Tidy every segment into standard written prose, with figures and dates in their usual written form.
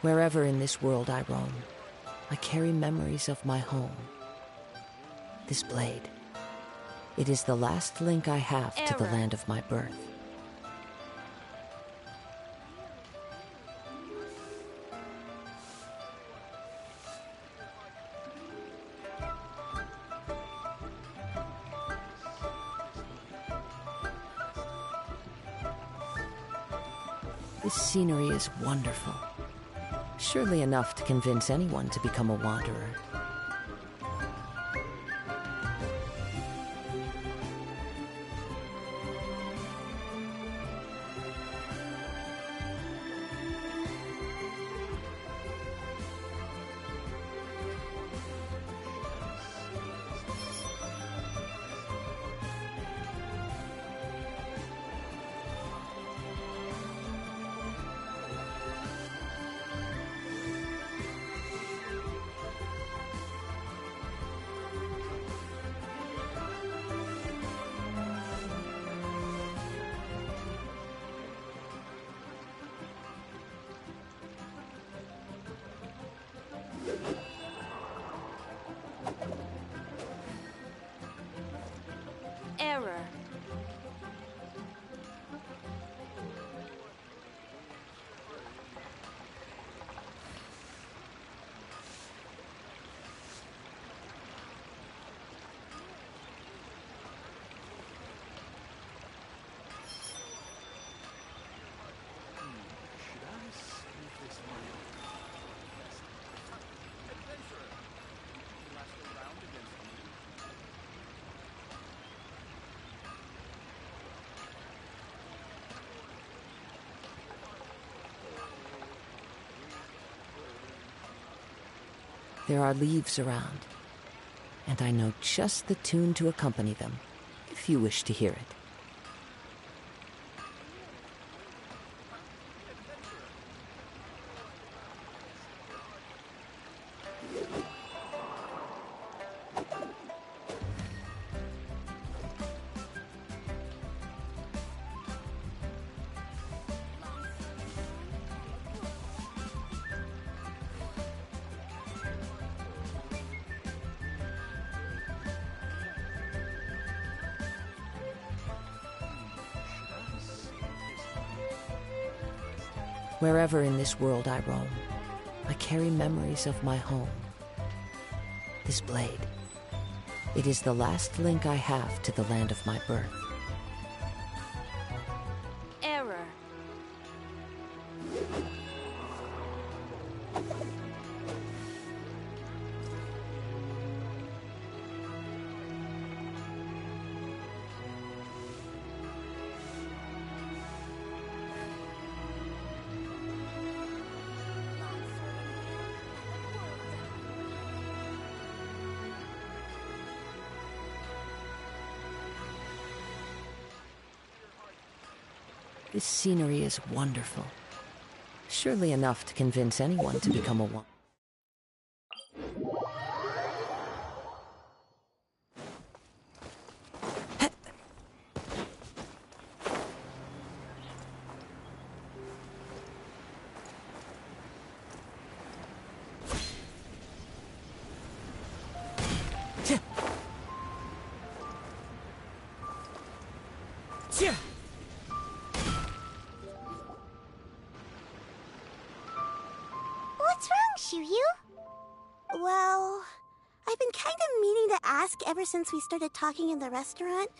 Wherever in this world I roam, I carry memories of my home. This blade, it is the last link I have to the land of my birth. This scenery is wonderful. Surely enough to convince anyone to become a wanderer. Error. There are leaves around, and I know just the tune to accompany them, if you wish to hear it. Wherever in this world I roam, I carry memories of my home. This blade, it is the last link I have to the land of my birth. Error. This scenery is wonderful. Surely enough to convince anyone to become a wanderer. What's wrong, Shiryu? Well, I've been kind of meaning to ask ever since we started talking in the restaurant.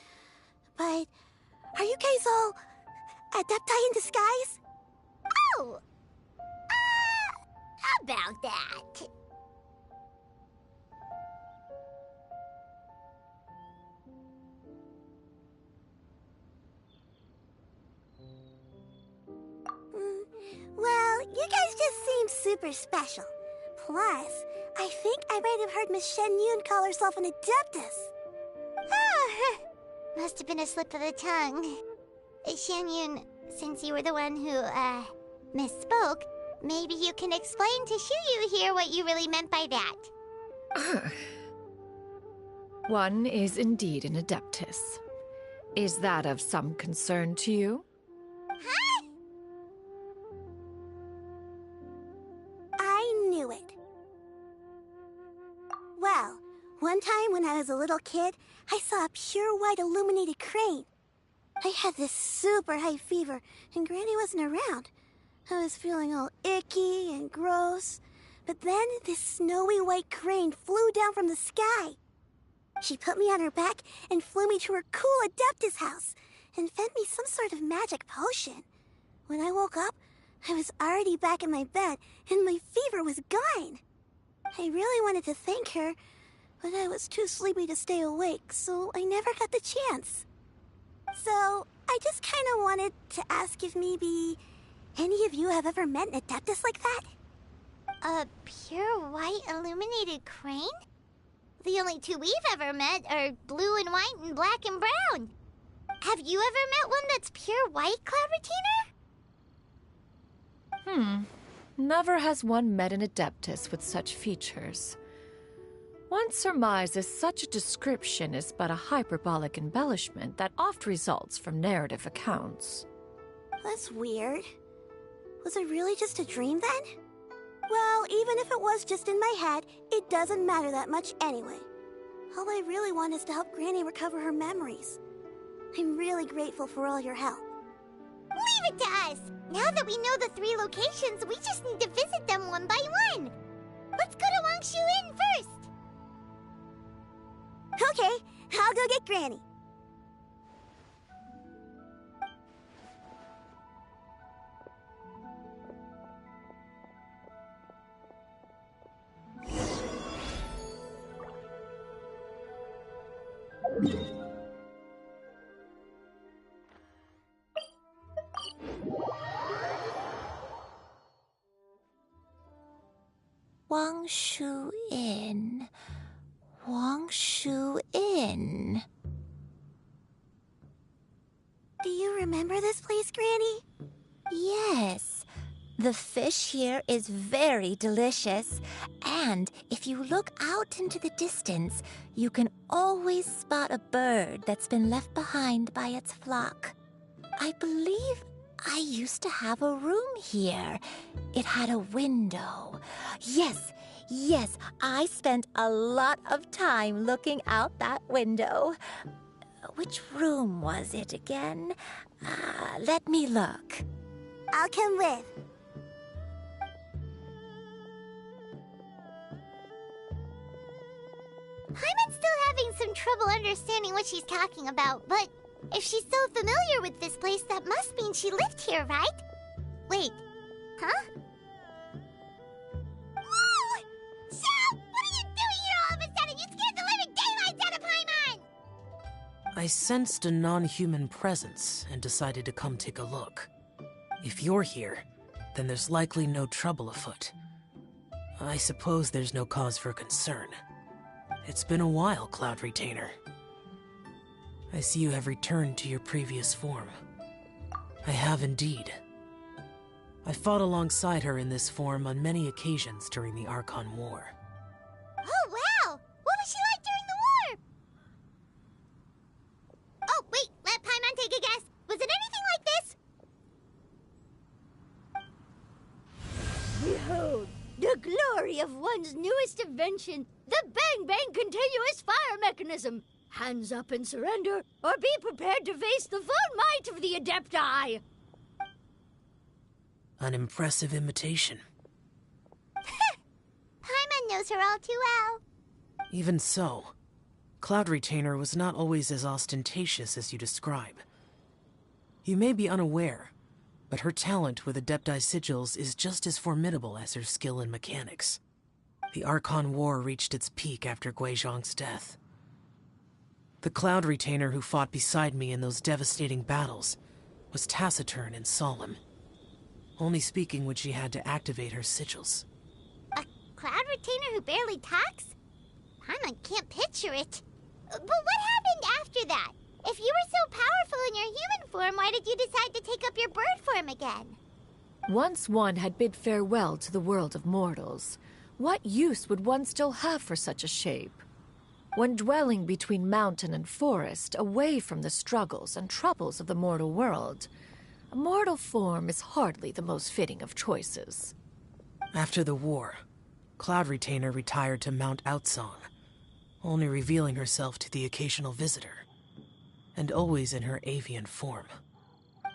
But are you guys all adepti in disguise? Oh! How about that? Well, you guys just seem super special. Plus, I think I might have heard Miss Shen Yun call herself an adeptus. Oh, must have been a slip of the tongue. Shen Yun, since you were the one who, misspoke, maybe you can explain to Shiryu here what you really meant by that. One is indeed an adeptus. Is that of some concern to you? Huh? I was a little kid, I saw a pure white illuminated crane. I had this super high fever, and Granny wasn't around. I was feeling all icky and gross. But then this snowy white crane flew down from the sky. She put me on her back and flew me to her cool Adeptus house and fed me some sort of magic potion. When I woke up, I was already back in my bed and my fever was gone. I really wanted to thank her, but I was too sleepy to stay awake, so I never got the chance. So, I just kind of wanted to ask if maybe any of you have ever met an Adeptus like that? A pure white illuminated crane? The only two we've ever met are blue and white and black and brown. Have you ever met one that's pure white, Cloud Retainer? Never has one met an Adeptus with such features. One surmises such a description is but a hyperbolic embellishment that oft results from narrative accounts. That's weird. Was it really just a dream then? Well, even if it was just in my head, it doesn't matter that much anyway. All I really want is to help Granny recover her memories. I'm really grateful for all your help. Leave it to us! Now that we know the 3 locations, we just need to visit them one by one. Let's go to Wangshu Inn first. Okay, I'll go get Granny. Wangshu Inn. Wangshu Inn. Do you remember this place, Granny? Yes. The fish here is very delicious. And if you look out into the distance, you can always spot a bird that's been left behind by its flock. I believe I used to have a room here. It had a window. Yes, I spent a lot of time looking out that window. Which room was it again? Let me look. I'll come with. Paimon's still having some trouble understanding what she's talking about, but if she's so familiar with this place, that must mean she lived here, right? Wait, huh? Whoa! Shao! What are you doing here all of a sudden? You scared the living daylights out of Paimon! I sensed a non-human presence and decided to come take a look. If you're here, then there's likely no trouble afoot. I suppose there's no cause for concern. It's been a while, Cloud Retainer. I see you have returned to your previous form. I have indeed. I fought alongside her in this form on many occasions during the Archon War. Oh, wow! What was she like during the war? Oh, wait, let Paimon take a guess. Was it anything like this? Behold, the glory of one's newest invention, the Bang Bang Continuous Fire Mechanism. Hands up and surrender, or be prepared to face the full might of the Adepti. An impressive imitation. Paimon knows her all too well. Even so, Cloud Retainer was not always as ostentatious as you describe. You may be unaware, but her talent with Adepti sigils is just as formidable as her skill in mechanics. The Archon War reached its peak after Guizhong's death. The Cloud Retainer who fought beside me in those devastating battles was taciturn and solemn, only speaking when she had to activate her sigils. A Cloud Retainer who barely talks? Paimon can't picture it. But what happened after that? If you were so powerful in your human form, why did you decide to take up your bird form again? Once one had bid farewell to the world of mortals, what use would one still have for such a shape? When dwelling between mountain and forest, away from the struggles and troubles of the mortal world, a mortal form is hardly the most fitting of choices. After the war, Cloud Retainer retired to Mount Outsong, only revealing herself to the occasional visitor, and always in her avian form.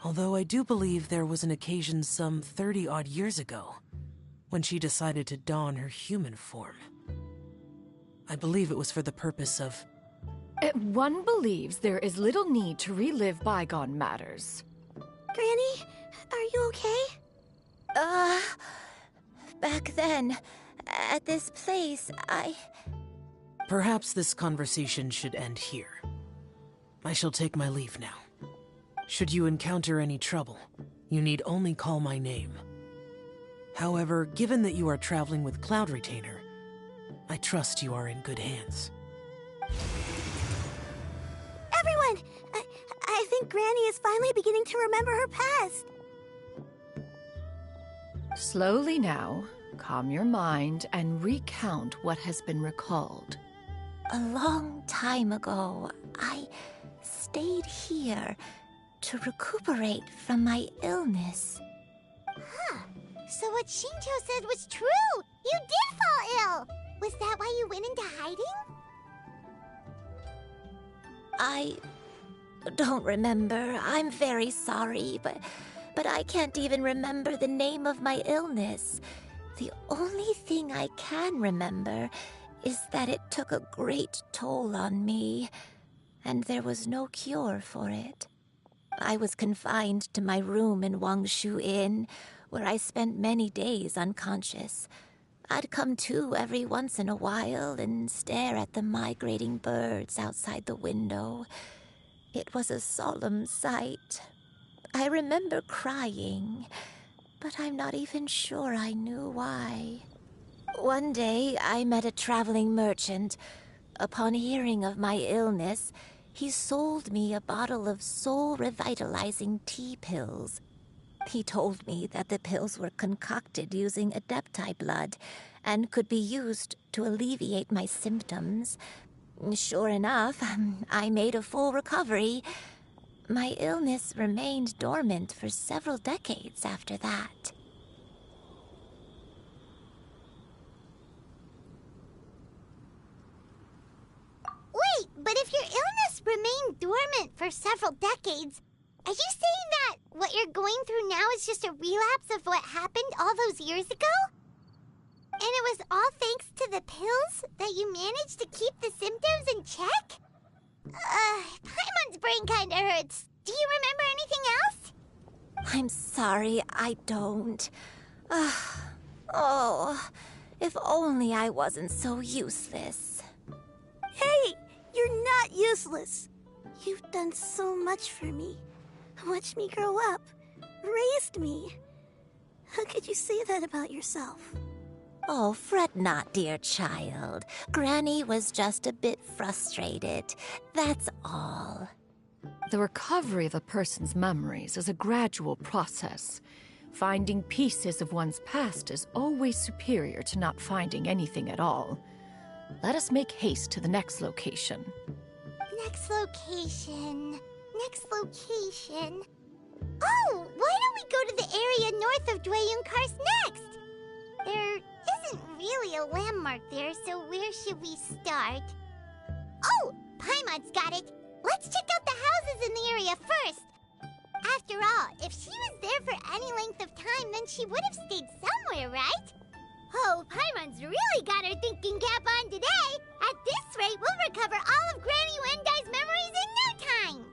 Although I do believe there was an occasion some 30-odd years ago when she decided to don her human form. I believe it was for the purpose of... One believes there is little need to relive bygone matters. Granny, are you okay? Back then, at this place, Perhaps this conversation should end here. I shall take my leave now. Should you encounter any trouble, you need only call my name. However, given that you are traveling with Cloud Retainer, I trust you are in good hands. Everyone! I think Granny is finally beginning to remember her past. Slowly now, calm your mind and recount what has been recalled. a long time ago, I stayed here to recuperate from my illness. Huh. So what Shinto said was true! You did fall ill! Was that why you went into hiding? I don't remember. I'm very sorry, but I can't even remember the name of my illness. The only thing I can remember is that it took a great toll on me, and there was no cure for it. I was confined to my room in Wangshu Inn, where I spent many days unconscious. I'd come to every once in a while and stare at the migrating birds outside the window. It was a solemn sight. I remember crying, but I'm not even sure I knew why. One day, I met a traveling merchant. Upon hearing of my illness, he sold me a bottle of soul-revitalizing tea pills. He told me that the pills were concocted using Adepti blood and could be used to alleviate my symptoms. Sure enough, I made a full recovery. My illness remained dormant for several decades after that. Wait, but if your illness remained dormant for several decades, are you saying that what you're going through now is just a relapse of what happened all those years ago? And it was all thanks to the pills that you managed to keep the symptoms in check? Paimon's brain kinda hurts. Do you remember anything else? I'm sorry, I don't. Oh, if only I wasn't so useless. Hey, you're not useless. You've done so much for me. Watched me grow up. Raised me. How could you say that about yourself? Oh, fret not, dear child. Granny was just a bit frustrated. That's all. The recovery of a person's memories is a gradual process. Finding pieces of one's past is always superior to not finding anything at all. Let us make haste to the next location. Next location. Next location. Oh, why don't we go to the area north of Dwayun Karst next? There isn't really a landmark there, so where should we start? Oh, Paimon's got it. Let's check out the houses in the area first. After all, if she was there for any length of time, then she would have stayed somewhere, right? Oh, Paimon's really got her thinking cap on today. At this rate, we'll recover all of Granny Wendai's memories in no time.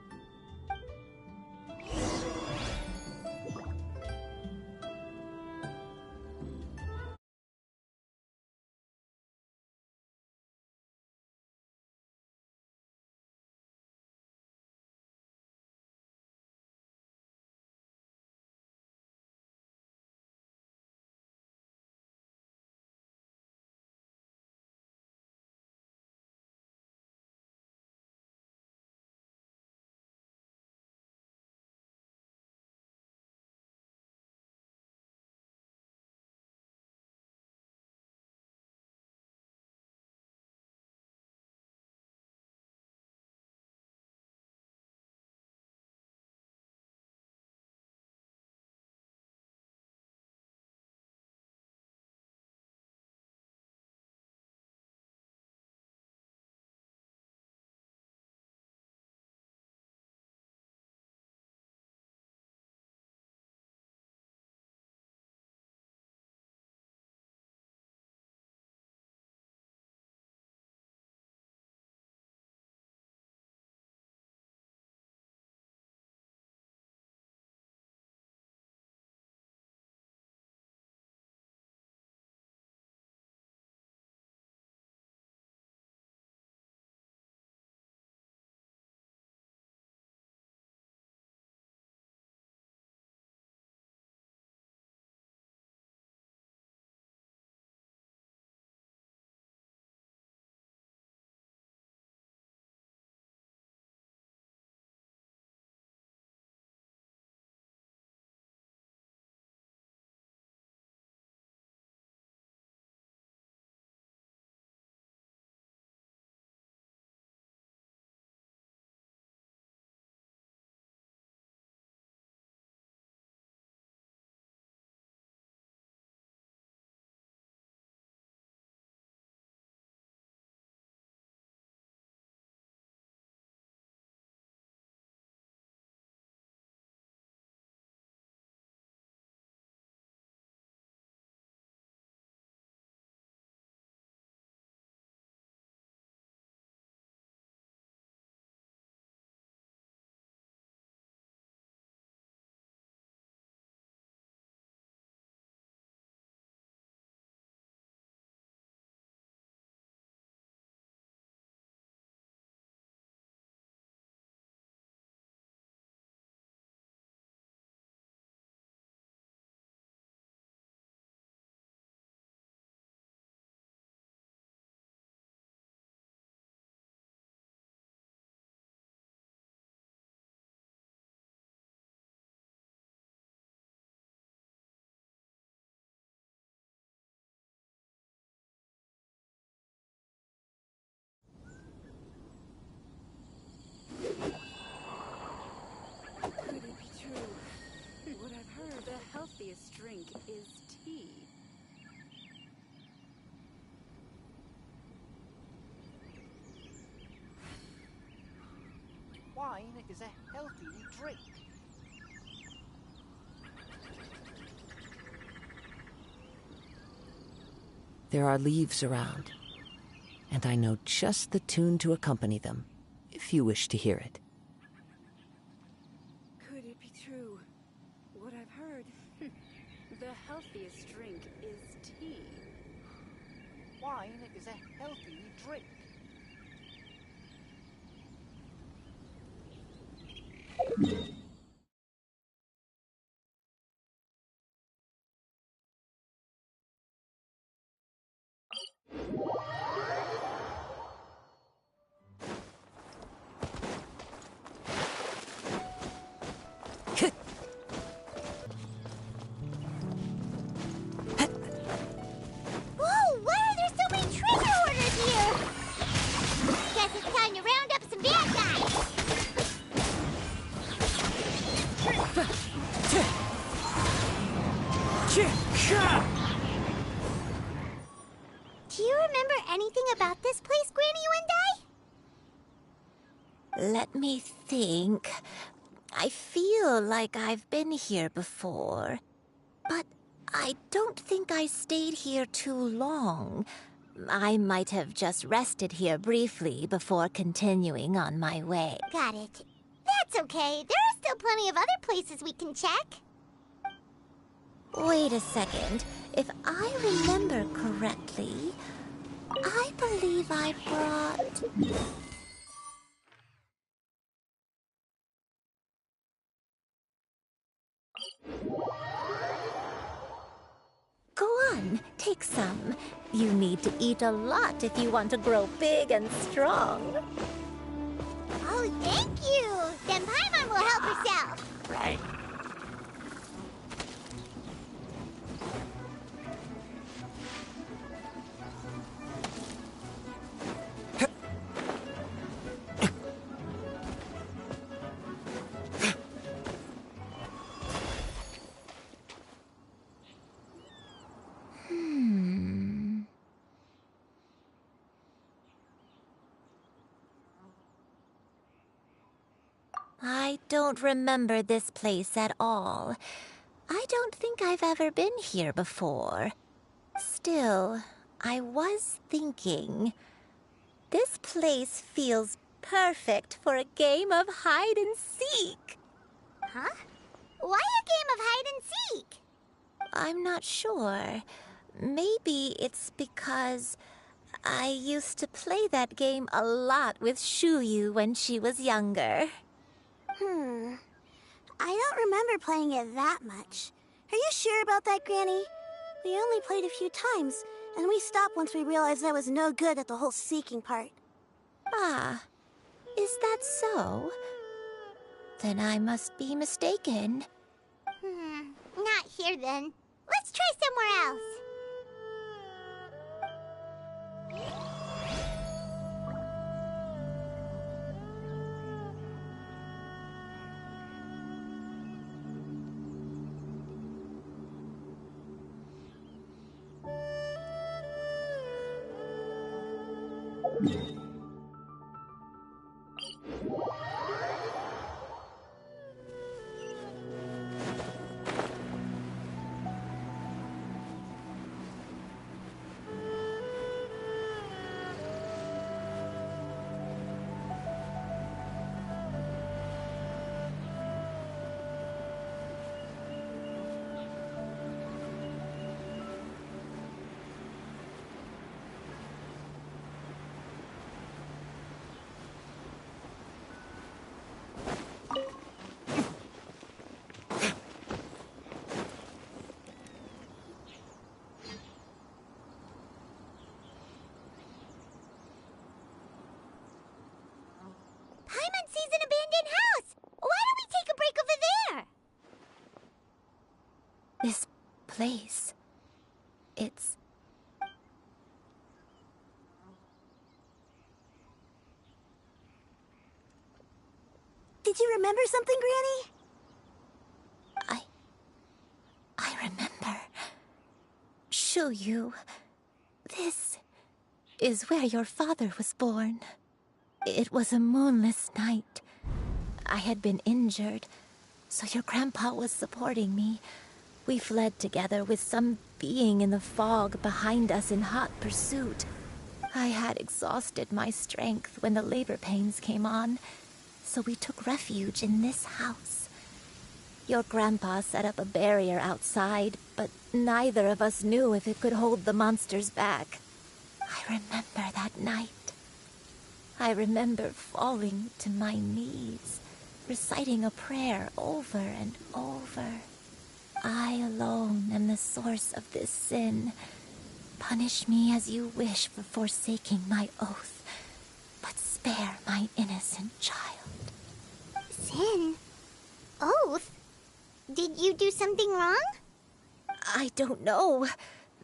is tea. Wine is a healthy drink. There are leaves around, and I know just the tune to accompany them, if you wish to hear it. Could it be true? What I've heard? The healthiest drink is tea. Wine is a healthy drink. Whoa, why are there so many treasure hoarders here? Guess it's time to round up some bad guys. Do you remember anything about this place, Granny One Day? Let me think. I feel like I've been here before, but I don't think I stayed here too long. I might have just rested here briefly before continuing on my way. Got it. That's okay. There are still plenty of other places we can check. Wait a second. If I remember correctly, I believe I brought... Go on, take some. You need to eat a lot if you want to grow big and strong. Oh, thank you. Then Paimon will help herself. Right. I don't remember this place at all. I don't think I've ever been here before. Still, I was thinking, this place feels perfect for a game of hide and seek. Huh? Why a game of hide and seek? I'm not sure. Maybe it's because I used to play that game a lot with Shuyu when she was younger. I don't remember playing it that much. Are you sure about that, Granny? We only played a few times, and we stopped once we realized I was no good at the whole seeking part. Ah, is that so? Then I must be mistaken. Not here then. Let's try somewhere else. Paimon sees an abandoned house. Why don't we take a break over there? This place, it's... Did you remember something, Granny? I remember. Shuyu, this is where your father was born. It was a moonless night. I had been injured, so your grandpa was supporting me. We fled together with some being in the fog behind us in hot pursuit. I had exhausted my strength when the labor pains came on, so we took refuge in this house. Your grandpa set up a barrier outside, but neither of us knew if it could hold the monsters back. I remember that night. I remember falling to my knees, reciting a prayer over and over. I alone am the source of this sin. Punish me as you wish for forsaking my oath, but spare my innocent child. Sin? Oath? Did you do something wrong? I don't know.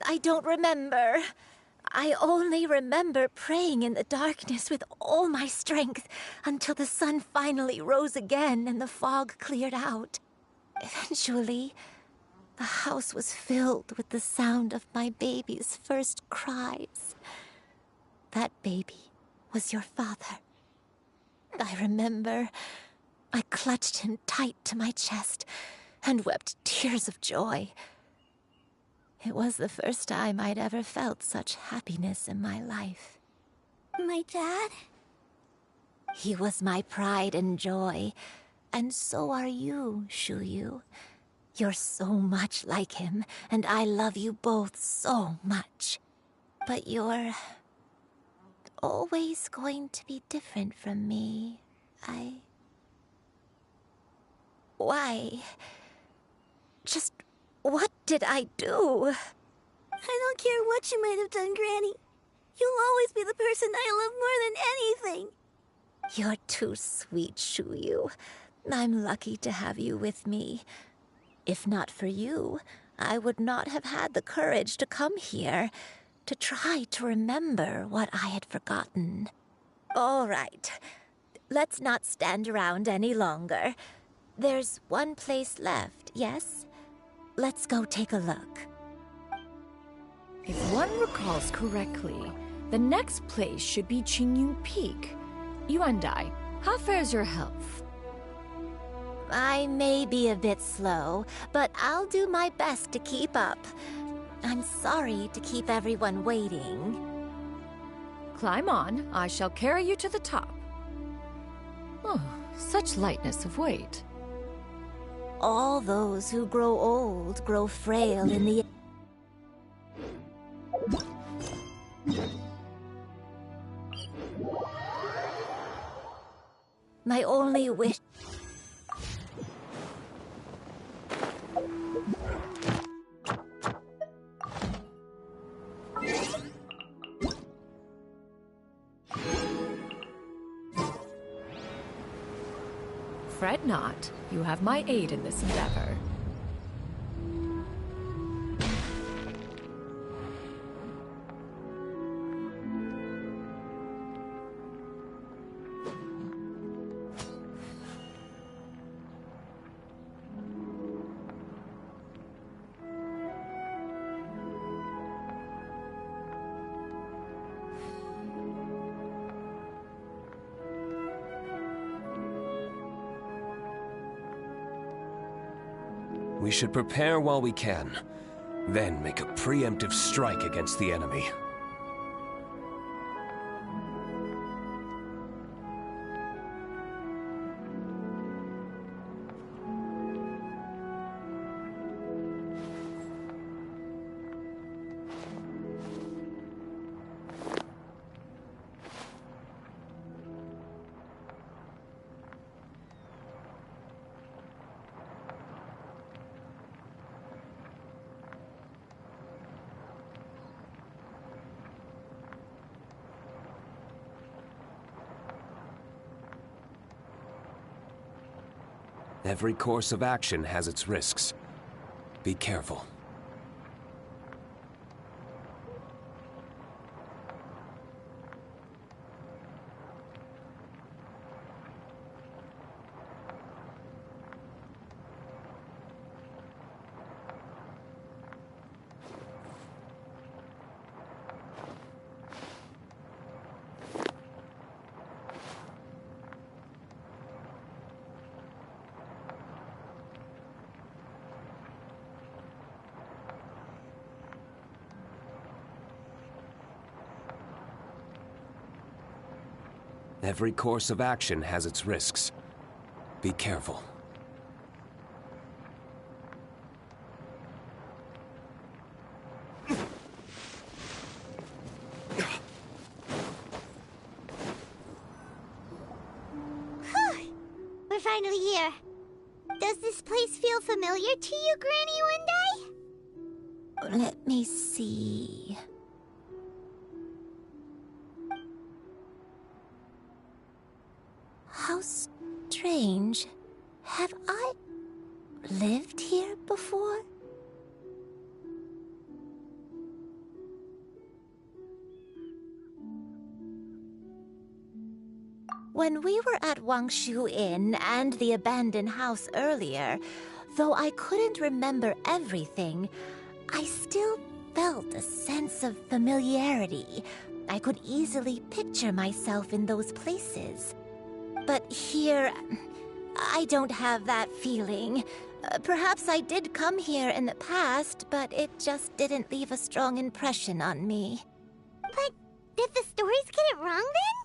I don't remember. I only remember praying in the darkness with all my strength until the sun finally rose again and the fog cleared out. Eventually, the house was filled with the sound of my baby's first cries. That baby was your father. I remember I clutched him tight to my chest and wept tears of joy. It was the first time I'd ever felt such happiness in my life. My dad? He was my pride and joy, and so are you, Shuyu. You're so much like him, and I love you both so much. But you're always going to be different from me. Why? Just what did I do? I don't care what you might have done, Granny. You'll always be the person I love more than anything. You're too sweet, Shuyu. I'm lucky to have you with me. If not for you, I would not have had the courage to come here, to try to remember what I had forgotten. All right, let's not stand around any longer. There's one place left, yes? Let's go take a look. If one recalls correctly, the next place should be Qingyun Peak. Yuandai, how fares your health? I may be a bit slow, but I'll do my best to keep up. I'm sorry to keep everyone waiting. Climb on, I shall carry you to the top. Oh, such lightness of weight. All those who grow old grow frail in the... My only wish... Fret not, you have my aid in this endeavor. We should prepare while we can, then make a preemptive strike against the enemy. Every course of action has its risks. Be careful. Every course of action has its risks. Be careful. We're finally here. Does this place feel familiar to you, Granny One Day? Let me see. How strange. Have I lived here before? When we were at Wangshu Inn and the abandoned house earlier, though I couldn't remember everything, I still felt a sense of familiarity. I could easily picture myself in those places. But here, I don't have that feeling. Perhaps I did come here in the past, but it just didn't leave a strong impression on me. But did the stories get it wrong then?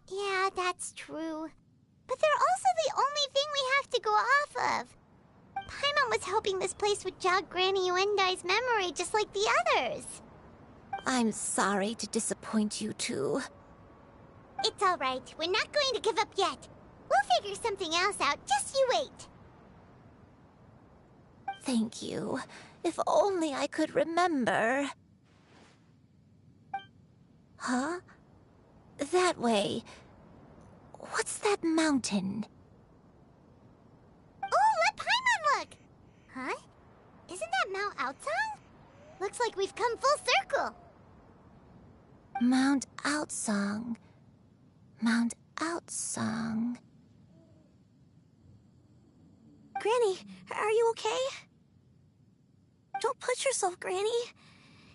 Yeah, that's true. But they're also the only thing we have to go off of. Paimon was hoping this place would jog Granny Uendai's memory just like the others. I'm sorry to disappoint you too. It's all right. We're not going to give up yet. We'll figure something else out. Just you wait. Thank you. If only I could remember. Huh? That way. What's that mountain? Oh, let Paimon look! Huh? Isn't that Mount Outsong? Looks like we've come full circle. Mount Outsong. Mount Outsong. Granny, are you okay? Don't push yourself, Granny.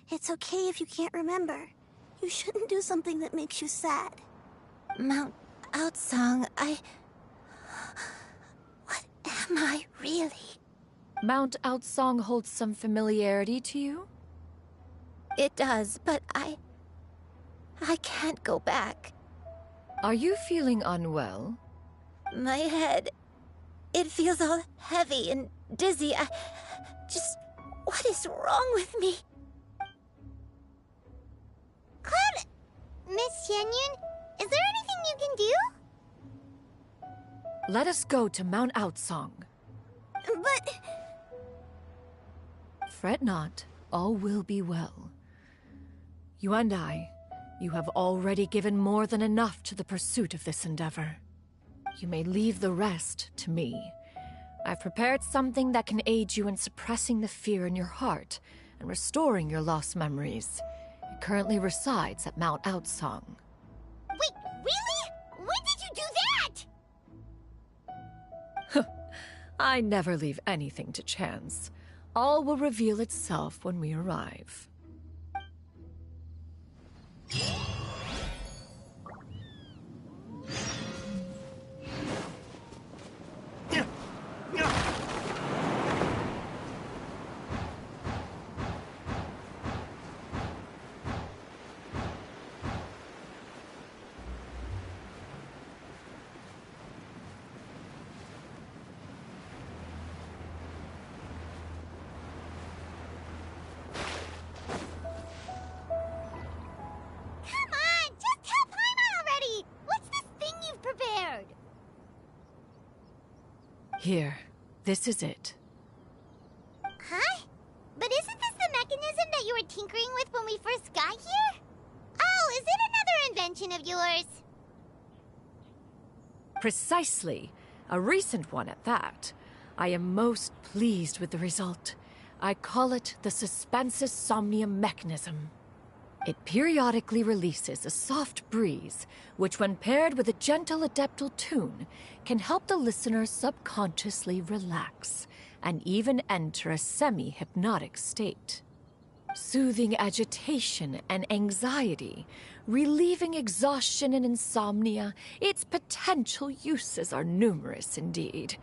It's okay if you can't remember. You shouldn't do something that makes you sad. Mount Outsong, What am I really? Mount Outsong holds some familiarity to you? It does, but I can't go back. Are you feeling unwell? My head, it feels all heavy and dizzy. What is wrong with me? Cloud, Miss Xianyun, is there anything you can do? Let us go to Mount Outsong. But... Fret not, all will be well. You and you have already given more than enough to the pursuit of this endeavor. You may leave the rest to me. I've prepared something that can aid you in suppressing the fear in your heart and restoring your lost memories. It currently resides at Mount Outsong. Wait, really? When did you do that? I never leave anything to chance. All will reveal itself when we arrive. Here, this is it. Huh? But isn't this the mechanism that you were tinkering with when we first got here? Oh, is it another invention of yours? Precisely. A recent one at that. I am most pleased with the result. I call it the Suspensus Somnium mechanism. It periodically releases a soft breeze, which when paired with a gentle adeptal tune, can help the listener subconsciously relax and even enter a semi-hypnotic state. Soothing agitation and anxiety, relieving exhaustion and insomnia, its potential uses are numerous indeed.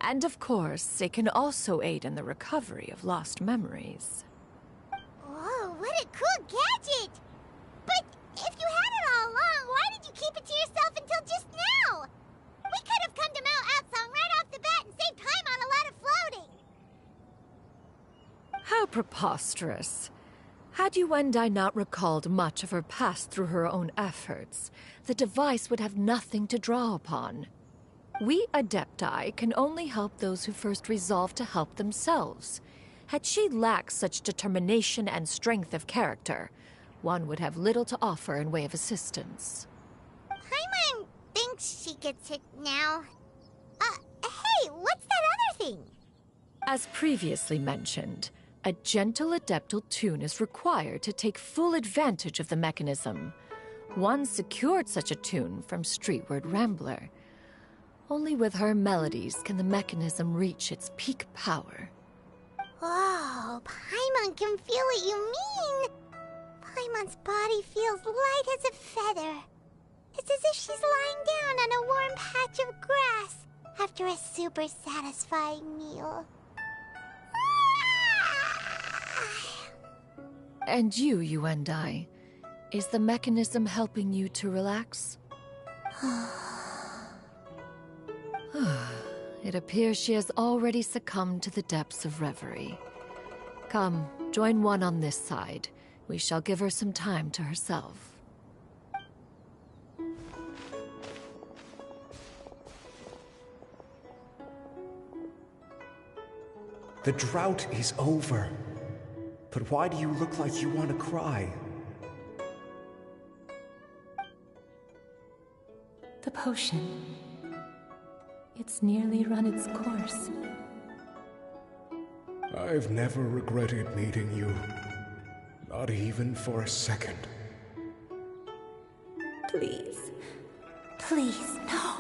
And of course, it can also aid in the recovery of lost memories. Whoa, what a cool gadget! But if you preposterous. Had Yuendai not recalled much of her past through her own efforts, the device would have nothing to draw upon. We Adepti can only help those who first resolve to help themselves. Had she lacked such determination and strength of character, one would have little to offer in way of assistance. Paimon thinks she gets it now. Hey, what's that other thing? As previously mentioned, a gentle adeptal tune is required to take full advantage of the mechanism. One secured such a tune from Streetward Rambler. Only with her melodies can the mechanism reach its peak power. Whoa, Paimon can feel what you mean. Paimon's body feels light as a feather. It's as if she's lying down on a warm patch of grass after a super satisfying meal. And you, Yuendai, is the mechanism helping you to relax? It appears she has already succumbed to the depths of reverie. Come, join one on this side. We shall give her some time to herself. The drought is over. But why do you look like you want to cry? The potion. It's nearly run its course. I've never regretted meeting you. Not even for a second. Please. Please, no.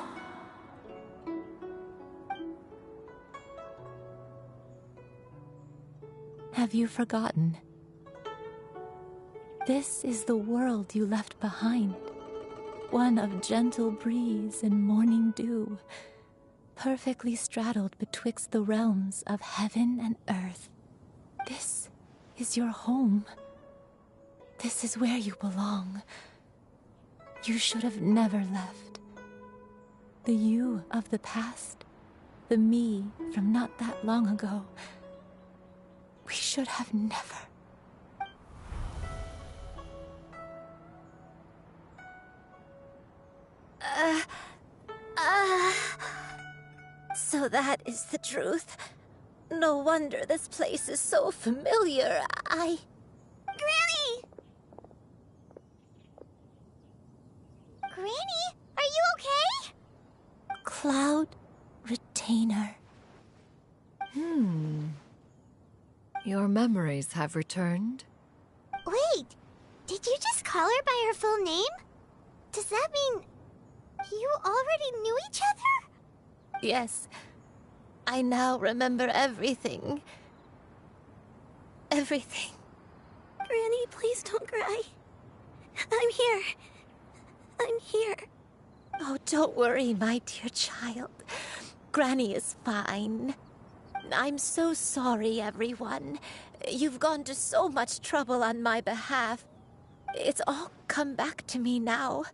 Have you forgotten? This is the world you left behind. One of gentle breeze and morning dew, perfectly straddled betwixt the realms of heaven and earth. This is your home. This is where you belong. You should have never left. The you of the past, the me from not that long ago, we should have never. So that is the truth. No wonder this place is so familiar. Granny! Granny, are you okay? Cloud Retainer. Your memories have returned? Wait, did you just call her by her full name? Does that mean you already knew each other? Yes. I now remember everything. Everything. Granny, please don't cry. I'm here. I'm here. Oh, don't worry, my dear child. Granny is fine. I'm so sorry, everyone. You've gone to so much trouble on my behalf. It's all come back to me now.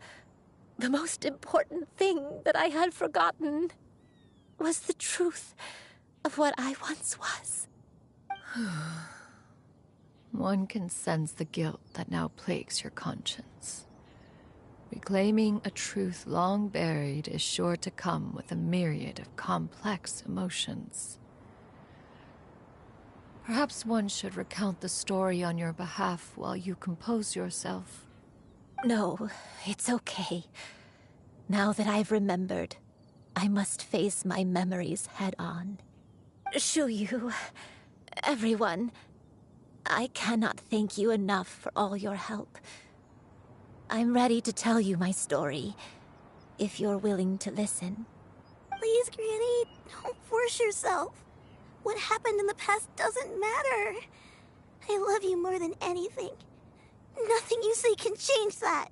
The most important thing that I had forgotten was the truth of what I once was. One can sense the guilt that now plagues your conscience. Reclaiming a truth long buried is sure to come with a myriad of complex emotions. Perhaps one should recount the story on your behalf while you compose yourself. No, it's okay. Now that I've remembered, I must face my memories head on. Shuyu, everyone, I cannot thank you enough for all your help. I'm ready to tell you my story, if you're willing to listen. Please, Granny, don't force yourself. What happened in the past doesn't matter. I love you more than anything. Nothing you say can change that.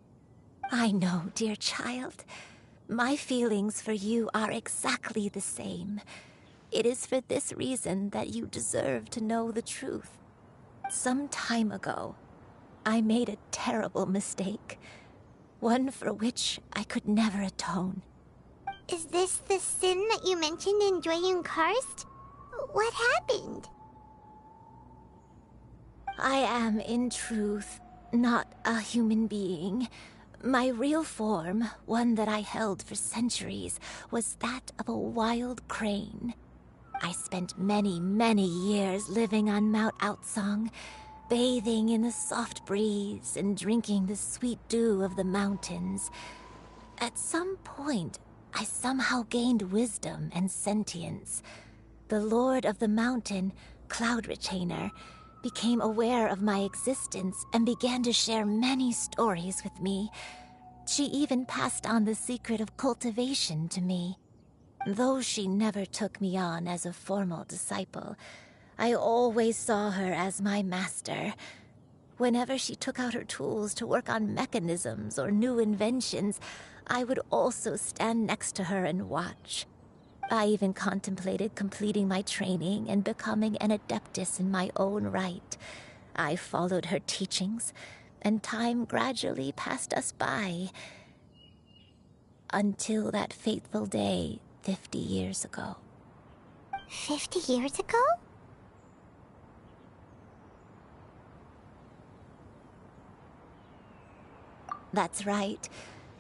I know, dear child. My feelings for you are exactly the same. It is for this reason that you deserve to know the truth. Some time ago, I made a terrible mistake. One for which I could never atone. Is this the sin that you mentioned in Joyun Karst? What happened? I am, in truth, not a human being. My real form, one that I held for centuries, was that of a wild crane. I spent many, many years living on Mount Outsong, bathing in the soft breeze and drinking the sweet dew of the mountains. At some point, I somehow gained wisdom and sentience. The Lord of the Mountain, Cloud Retainer, became aware of my existence and began to share many stories with me. She even passed on the secret of cultivation to me. Though she never took me on as a formal disciple, I always saw her as my master. Whenever she took out her tools to work on mechanisms or new inventions, I would also stand next to her and watch. I even contemplated completing my training and becoming an adeptus in my own right. I followed her teachings, and time gradually passed us by. Until that fateful day 50 years ago. 50 years ago? That's right.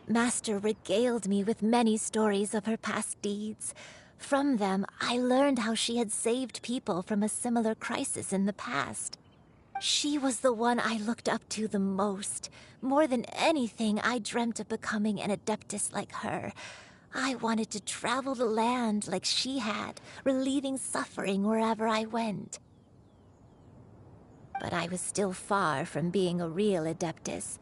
Master regaled me with many stories of her past deeds. From them, I learned how she had saved people from a similar crisis in the past. She was the one I looked up to the most. More than anything, I dreamt of becoming an adeptus like her. I wanted to travel the land like she had, relieving suffering wherever I went. But I was still far from being a real adeptus.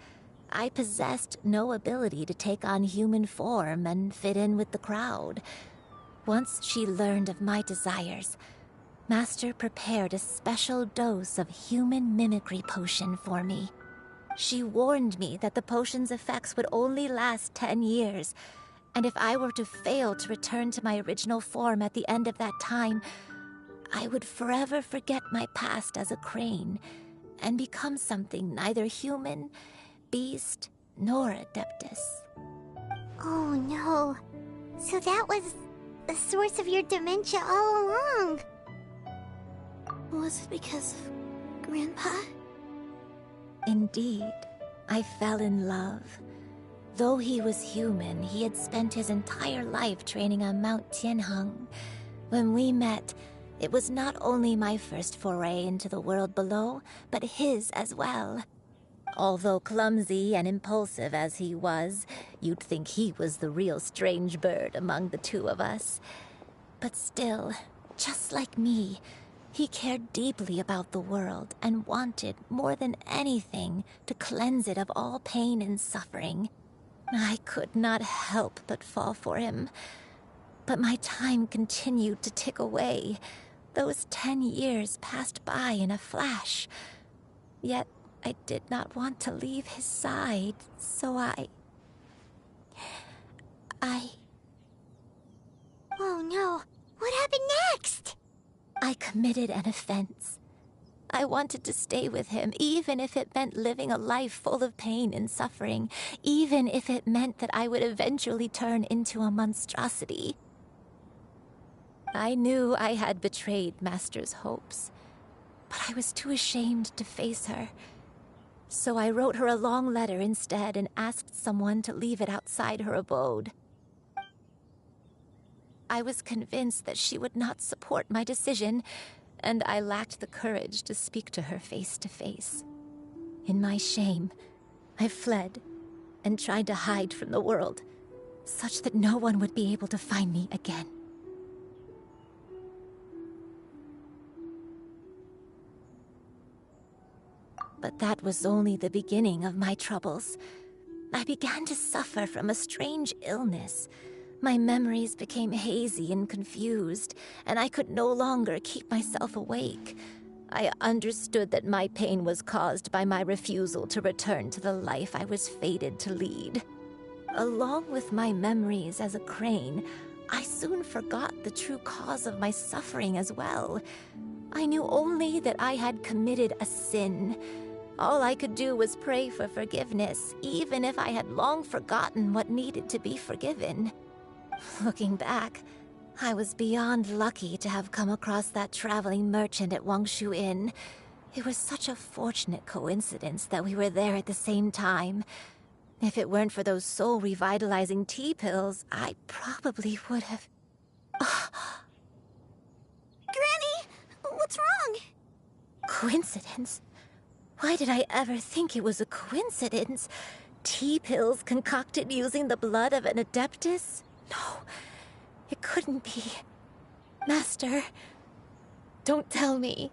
I possessed no ability to take on human form and fit in with the crowd. Once she learned of my desires, Master prepared a special dose of human mimicry potion for me. She warned me that the potion's effects would only last 10 years, and if I were to fail to return to my original form at the end of that time, I would forever forget my past as a crane and become something neither human, beast, nor adeptus. Oh no. So that was the source of your dementia all along. Was it because of Grandpa? Indeed, I fell in love. Though he was human, he had spent his entire life training on Mount Tianheng. When we met, it was not only my first foray into the world below, but his as well. Although clumsy and impulsive as he was, you'd think he was the real strange bird among the two of us. But still, just like me, he cared deeply about the world and wanted, more than anything, to cleanse it of all pain and suffering. I could not help but fall for him. But my time continued to tick away. Those 10 years passed by in a flash. Yet I did not want to leave his side, so I... Oh no, what happened next? I committed an offense. I wanted to stay with him, even if it meant living a life full of pain and suffering, even if it meant that I would eventually turn into a monstrosity. I knew I had betrayed Master's hopes, but I was too ashamed to face her. So I wrote her a long letter instead and asked someone to leave it outside her abode. I was convinced that she would not support my decision, and I lacked the courage to speak to her face to face. In my shame, I fled and tried to hide from the world, such that no one would be able to find me again. But that was only the beginning of my troubles. I began to suffer from a strange illness. My memories became hazy and confused, and I could no longer keep myself awake. I understood that my pain was caused by my refusal to return to the life I was fated to lead. Along with my memories as a crane, I soon forgot the true cause of my suffering as well. I knew only that I had committed a sin. All I could do was pray for forgiveness, even if I had long forgotten what needed to be forgiven. Looking back, I was beyond lucky to have come across that traveling merchant at Wangshu Inn. It was such a fortunate coincidence that we were there at the same time. If it weren't for those soul-revitalizing tea pills, I probably would have... Granny, what's wrong? Coincidence? Why did I ever think it was a coincidence? Tea pills concocted using the blood of an adeptus? No, it couldn't be. Master, don't tell me.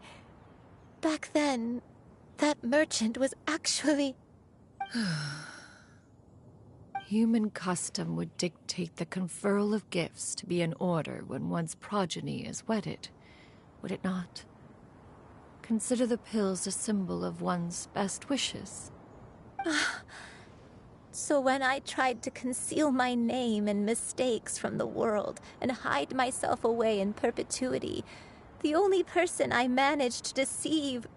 Back then, that merchant was actually... Human custom would dictate the conferral of gifts to be in order when one's progeny is wedded, would it not? Consider the pills a symbol of one's best wishes. So when I tried to conceal my name and mistakes from the world and hide myself away in perpetuity, the only person I managed to deceive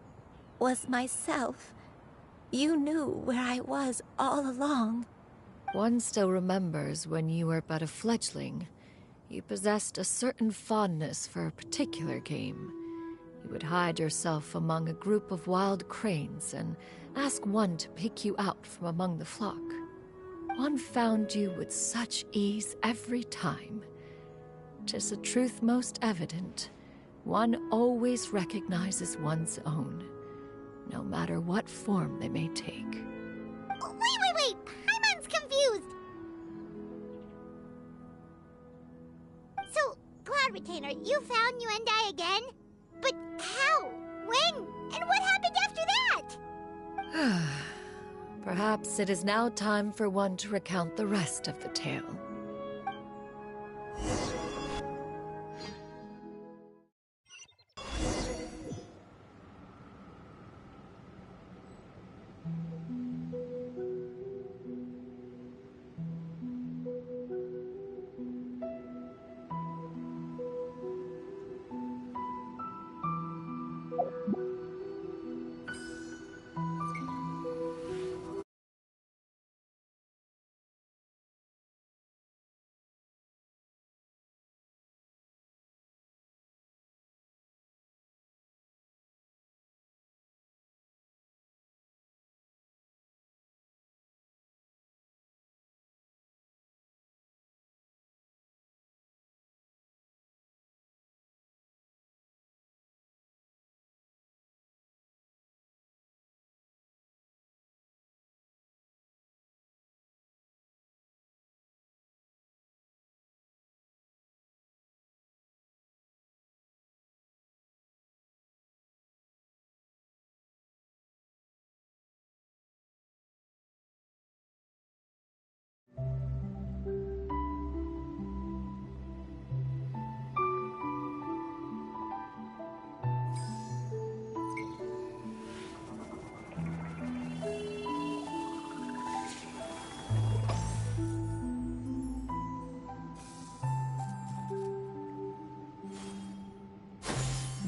was myself. You knew where I was all along. One still remembers when you were but a fledgling. You possessed a certain fondness for a particular game. You would hide yourself among a group of wild cranes and ask one to pick you out from among the flock. One found you with such ease every time. 'Tis a truth most evident. One always recognizes one's own, no matter what form they may take. Wait! Paimon's confused! So, Cloud Retainer, you found Yuendai again? But how? When? And what happened after that? Perhaps it is now time for one to recount the rest of the tale.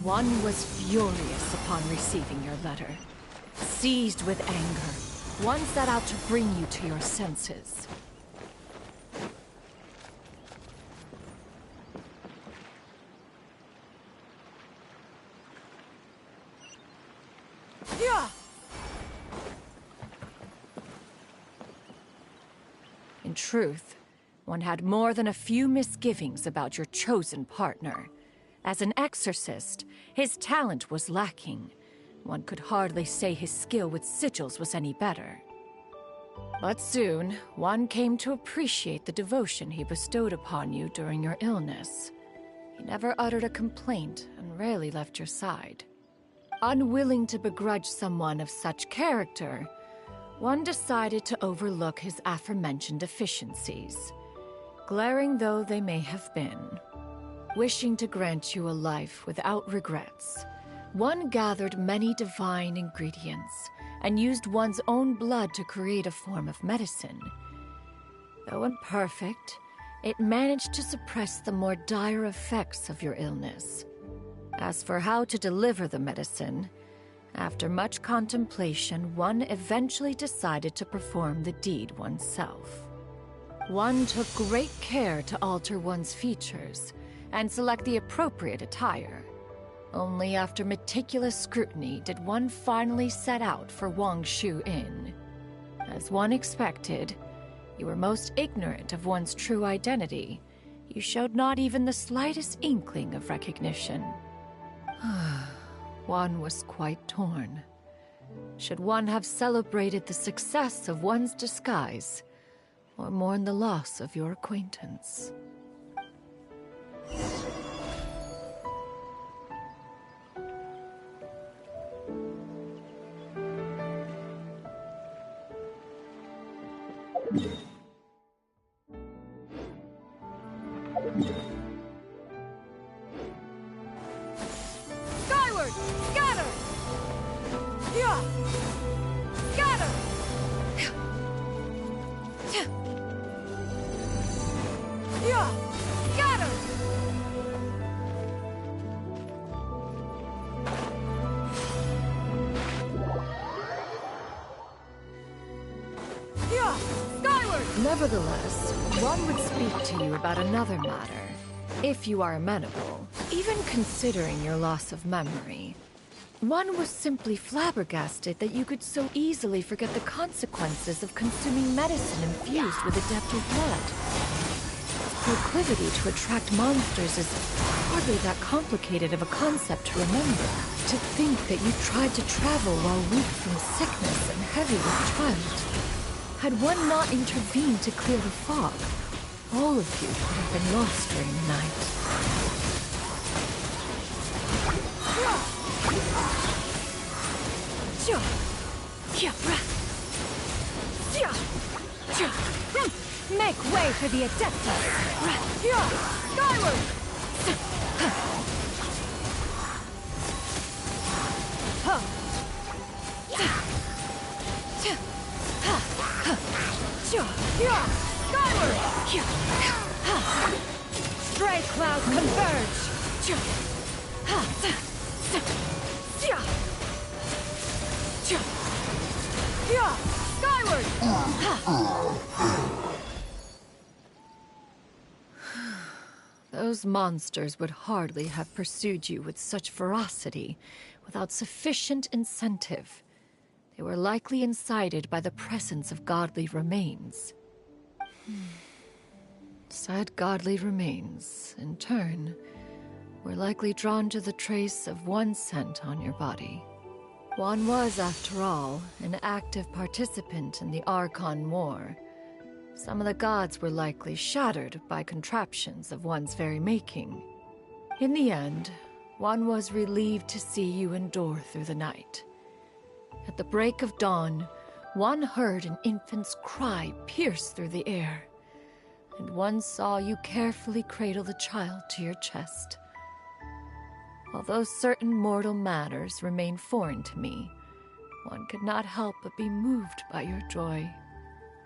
One was furious upon receiving your letter. Seized with anger, one set out to bring you to your senses. In truth, one had more than a few misgivings about your chosen partner. As an exorcist, his talent was lacking. One could hardly say his skill with sigils was any better. But soon, one came to appreciate the devotion he bestowed upon you during your illness. He never uttered a complaint and rarely left your side. Unwilling to begrudge someone of such character, one decided to overlook his aforementioned deficiencies, glaring though they may have been. Wishing to grant you a life without regrets, one gathered many divine ingredients and used one's own blood to create a form of medicine. Though imperfect, it managed to suppress the more dire effects of your illness. As for how to deliver the medicine, after much contemplation, one eventually decided to perform the deed oneself. One took great care to alter one's features and select the appropriate attire. Only after meticulous scrutiny did one finally set out for Wangshu Inn. As one expected, you were most ignorant of one's true identity. You showed not even the slightest inkling of recognition. One was quite torn. Should one have celebrated the success of one's disguise, or mourn the loss of your acquaintance? Skyward! Scatter! Yeah! Scatter! Yeah! Scatter! Yeah! Skyward! Nevertheless, one would speak to you about another matter, if you are amenable, even considering your loss of memory. One was simply flabbergasted that you could so easily forget the consequences of consuming medicine infused with Adeptal blood. Proclivity to attract monsters is hardly that complicated of a concept to remember. To think that you tried to travel while weak from sickness and heavy with child. Had one not intervened to clear the fog, all of you would have been lost during the night. Make way for the Adeptus! Skyward! Skyward! Stray clouds converge! Skyward! Those monsters would hardly have pursued you with such ferocity without sufficient incentive. They were likely incited by the presence of godly remains. Said godly remains, in turn, were likely drawn to the trace of one scent on your body. One was, after all, an active participant in the Archon War. Some of the gods were likely shattered by contraptions of one's very making. In the end, one was relieved to see you endure through the night. At the break of dawn, one heard an infant's cry pierce through the air, and one saw you carefully cradle the child to your chest. Although certain mortal matters remain foreign to me, one could not help but be moved by your joy.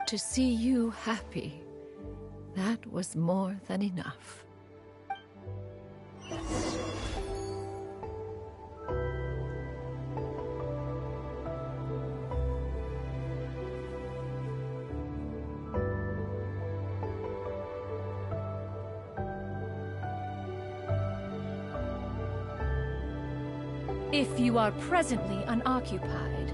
To see you happy, that was more than enough. If you are presently unoccupied,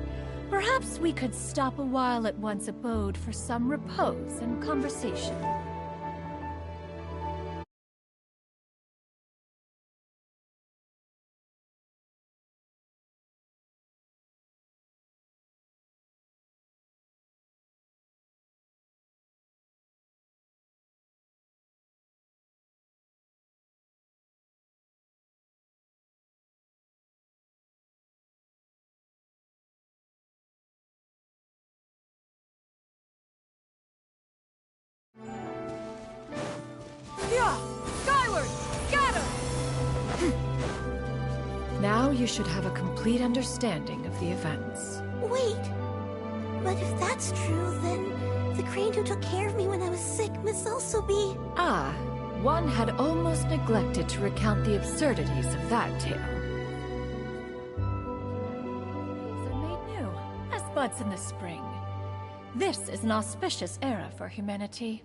perhaps we could stop a while at one's abode for some repose and conversation. Skyward! Scatter! Now you should have a complete understanding of the events. Wait! But if that's true, then the crane who took care of me when I was sick must also be... Ah, one had almost neglected to recount the absurdities of that tale. Things are made new, as buds in the spring. This is an auspicious era for humanity.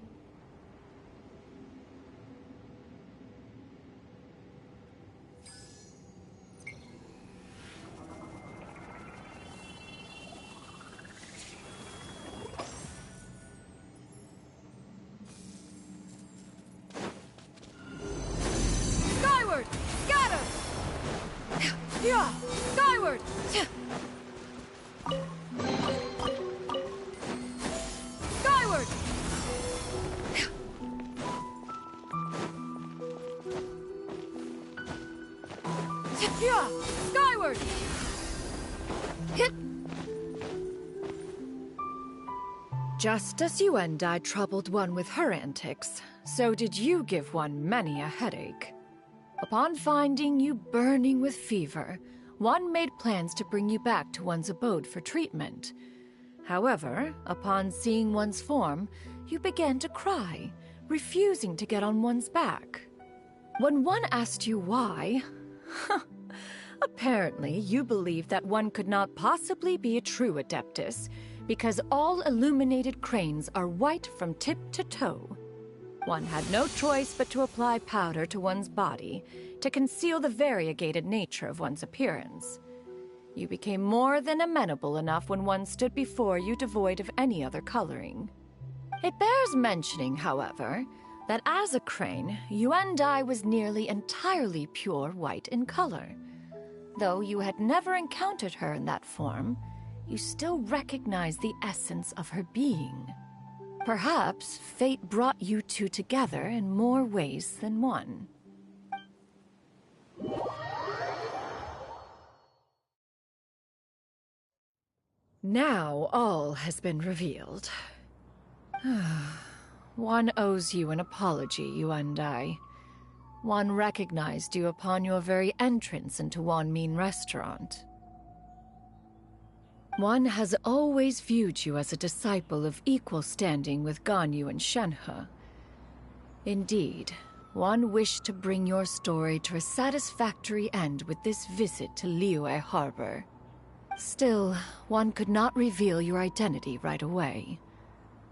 Yeah! Skyward! Skyward! Yeah! Skyward! Hit! Just as you and I troubled one with her antics, so did you give one many a headache. Upon finding you burning with fever, one made plans to bring you back to one's abode for treatment. However, upon seeing one's form, you began to cry, refusing to get on one's back. When one asked you why, apparently you believed that one could not possibly be a true Adeptus, because all illuminated cranes are white from tip to toe. One had no choice but to apply powder to one's body to conceal the variegated nature of one's appearance. You became more than amenable enough when one stood before you devoid of any other coloring. It bears mentioning, however, that as a crane, Yuendai was nearly entirely pure white in color. Though you had never encountered her in that form, you still recognize the essence of her being. Perhaps fate brought you two together in more ways than one. Now all has been revealed. One owes you an apology, you and I. One recognized you upon your very entrance into Wanmin Restaurant. One has always viewed you as a disciple of equal standing with Ganyu and Shenhe. Indeed, one wished to bring your story to a satisfactory end with this visit to Liyue Harbor. Still, one could not reveal your identity right away.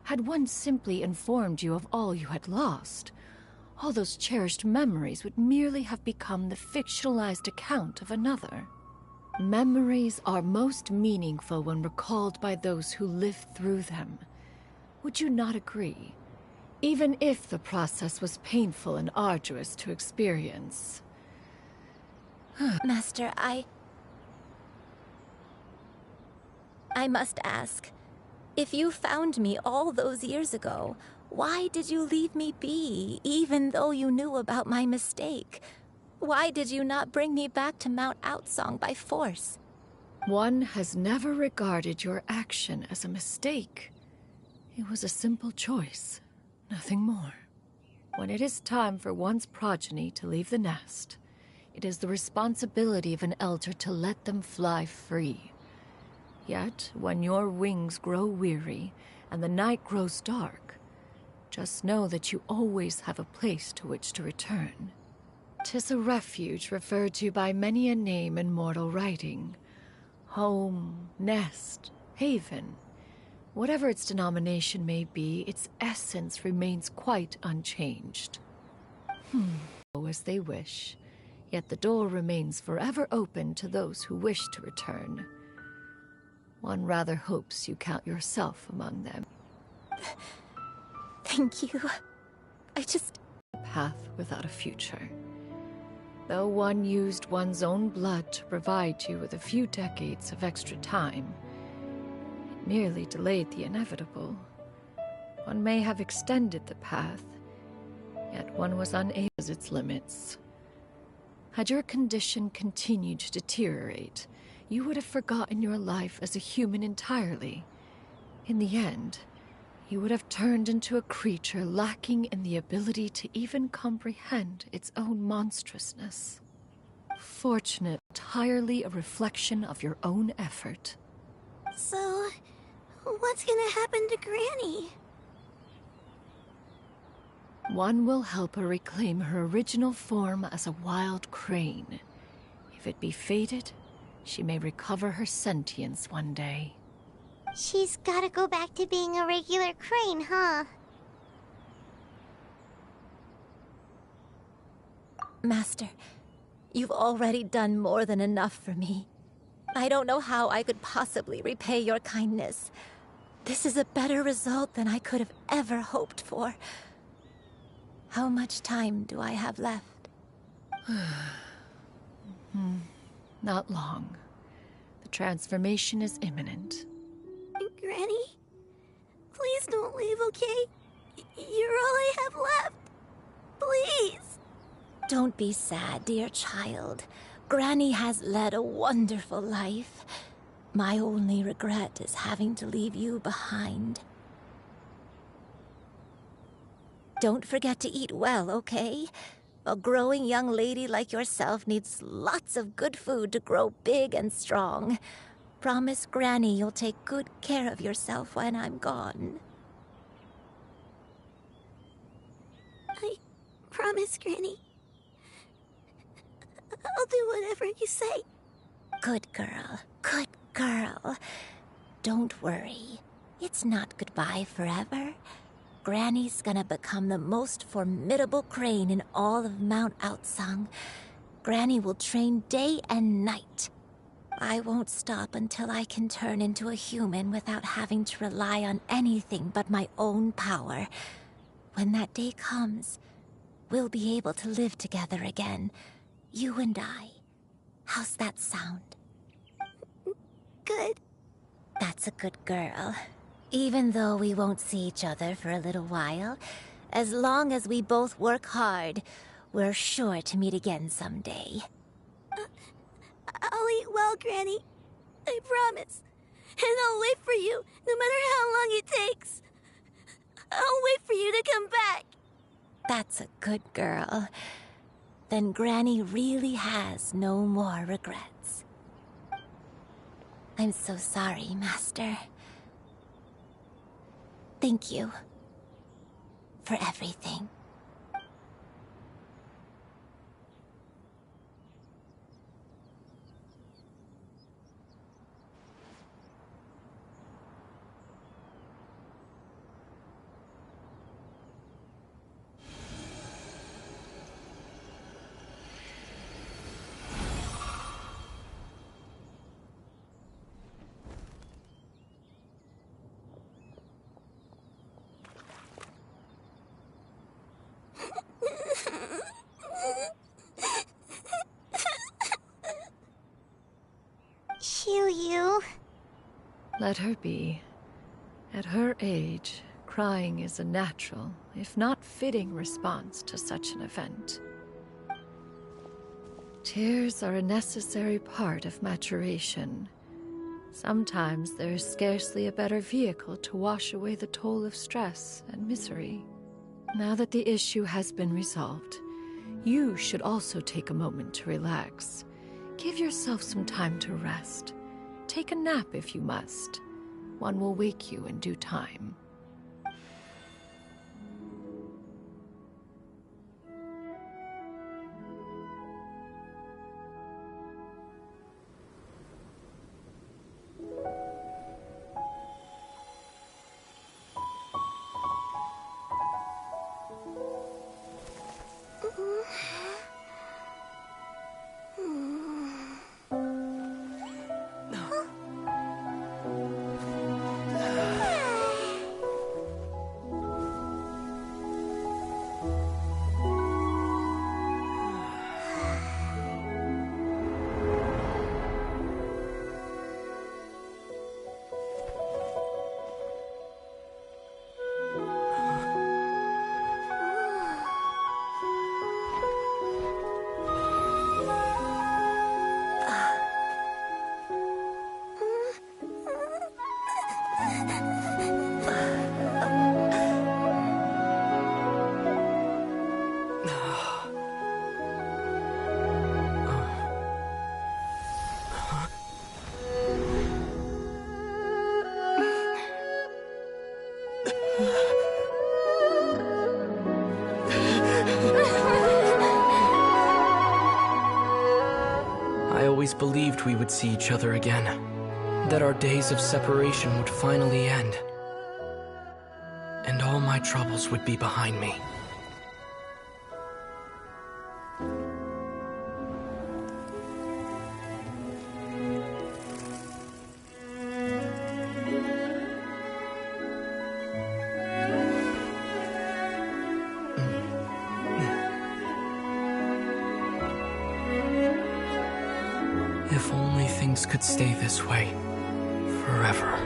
Had one simply informed you of all you had lost, all those cherished memories would merely have become the fictionalized account of another. Memories are most meaningful when recalled by those who lived through them. Would you not agree? Even if the process was painful and arduous to experience. Master, I must ask, if you found me all those years ago, why did you leave me be, even though you knew about my mistake? Why did you not bring me back to Mount Outsong by force? One has never regarded your action as a mistake. It was a simple choice, nothing more. When it is time for one's progeny to leave the nest, it is the responsibility of an elder to let them fly free. Yet, when your wings grow weary and the night grows dark, just know that you always have a place to which to return. 'Tis a refuge referred to by many a name in mortal writing. Home, nest, haven. Whatever its denomination may be, its essence remains quite unchanged. Go as they wish, yet the door remains forever open to those who wish to return. One rather hopes you count yourself among them. Thank you. A path without a future. Though one used one's own blood to provide you with a few decades of extra time, it merely delayed the inevitable. One may have extended the path, yet one was unable to its limits. Had your condition continued to deteriorate, you would have forgotten your life as a human entirely. In the end, you would have turned into a creature lacking in the ability to even comprehend its own monstrousness. Fortunate, entirely a reflection of your own effort. So, what's gonna happen to Granny? One will help her reclaim her original form as a wild crane. If it be fated, she may recover her sentience one day. She's gotta go back to being a regular crane, huh? Master, you've already done more than enough for me. I don't know how I could possibly repay your kindness. This is a better result than I could have ever hoped for. How much time do I have left? Not long. The transformation is imminent. Granny? Please don't leave, okay? You're all I have left. Please. Don't be sad, dear child. Granny has led a wonderful life. My only regret is having to leave you behind. Don't forget to eat well, okay? A growing young lady like yourself needs lots of good food to grow big and strong. Promise Granny you'll take good care of yourself when I'm gone. I promise, Granny. I'll do whatever you say. Good girl. Good girl. Don't worry. It's not goodbye forever. Granny's gonna become the most formidable crane in all of Mount Outsung. Granny will train day and night. I won't stop until I can turn into a human without having to rely on anything but my own power. When that day comes, we'll be able to live together again. You and I. How's that sound? Good. That's a good girl. Even though we won't see each other for a little while, as long as we both work hard, we're sure to meet again someday. I'll eat well, Granny. I promise. And I'll wait for you, no matter how long it takes. I'll wait for you to come back. That's a good girl. Then Granny really has no more regrets. I'm so sorry, Master. Thank you for everything. You. Let her be. At her age, crying is a natural, if not fitting, response to such an event. Tears are a necessary part of maturation. Sometimes there is scarcely a better vehicle to wash away the toll of stress and misery. Now that the issue has been resolved, you should also take a moment to relax. Give yourself some time to rest. Take a nap if you must. One will wake you in due time. I always believed we would see each other again, that our days of separation would finally end, and all my troubles would be behind me. If only things could stay this way forever.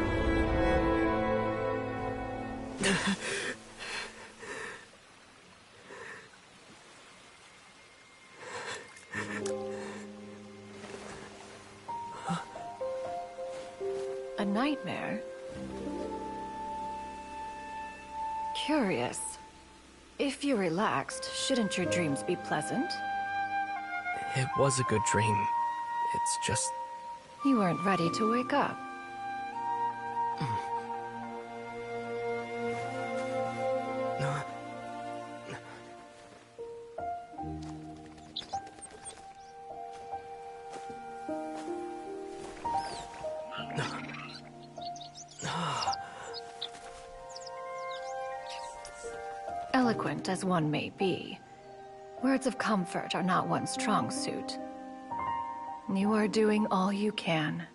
A nightmare? Curious. If you're relaxed, shouldn't your dreams be pleasant? It was a good dream. It's just... You weren't ready to wake up. Eloquent as one may be, words of comfort are not one's strong suit. You are doing all you can.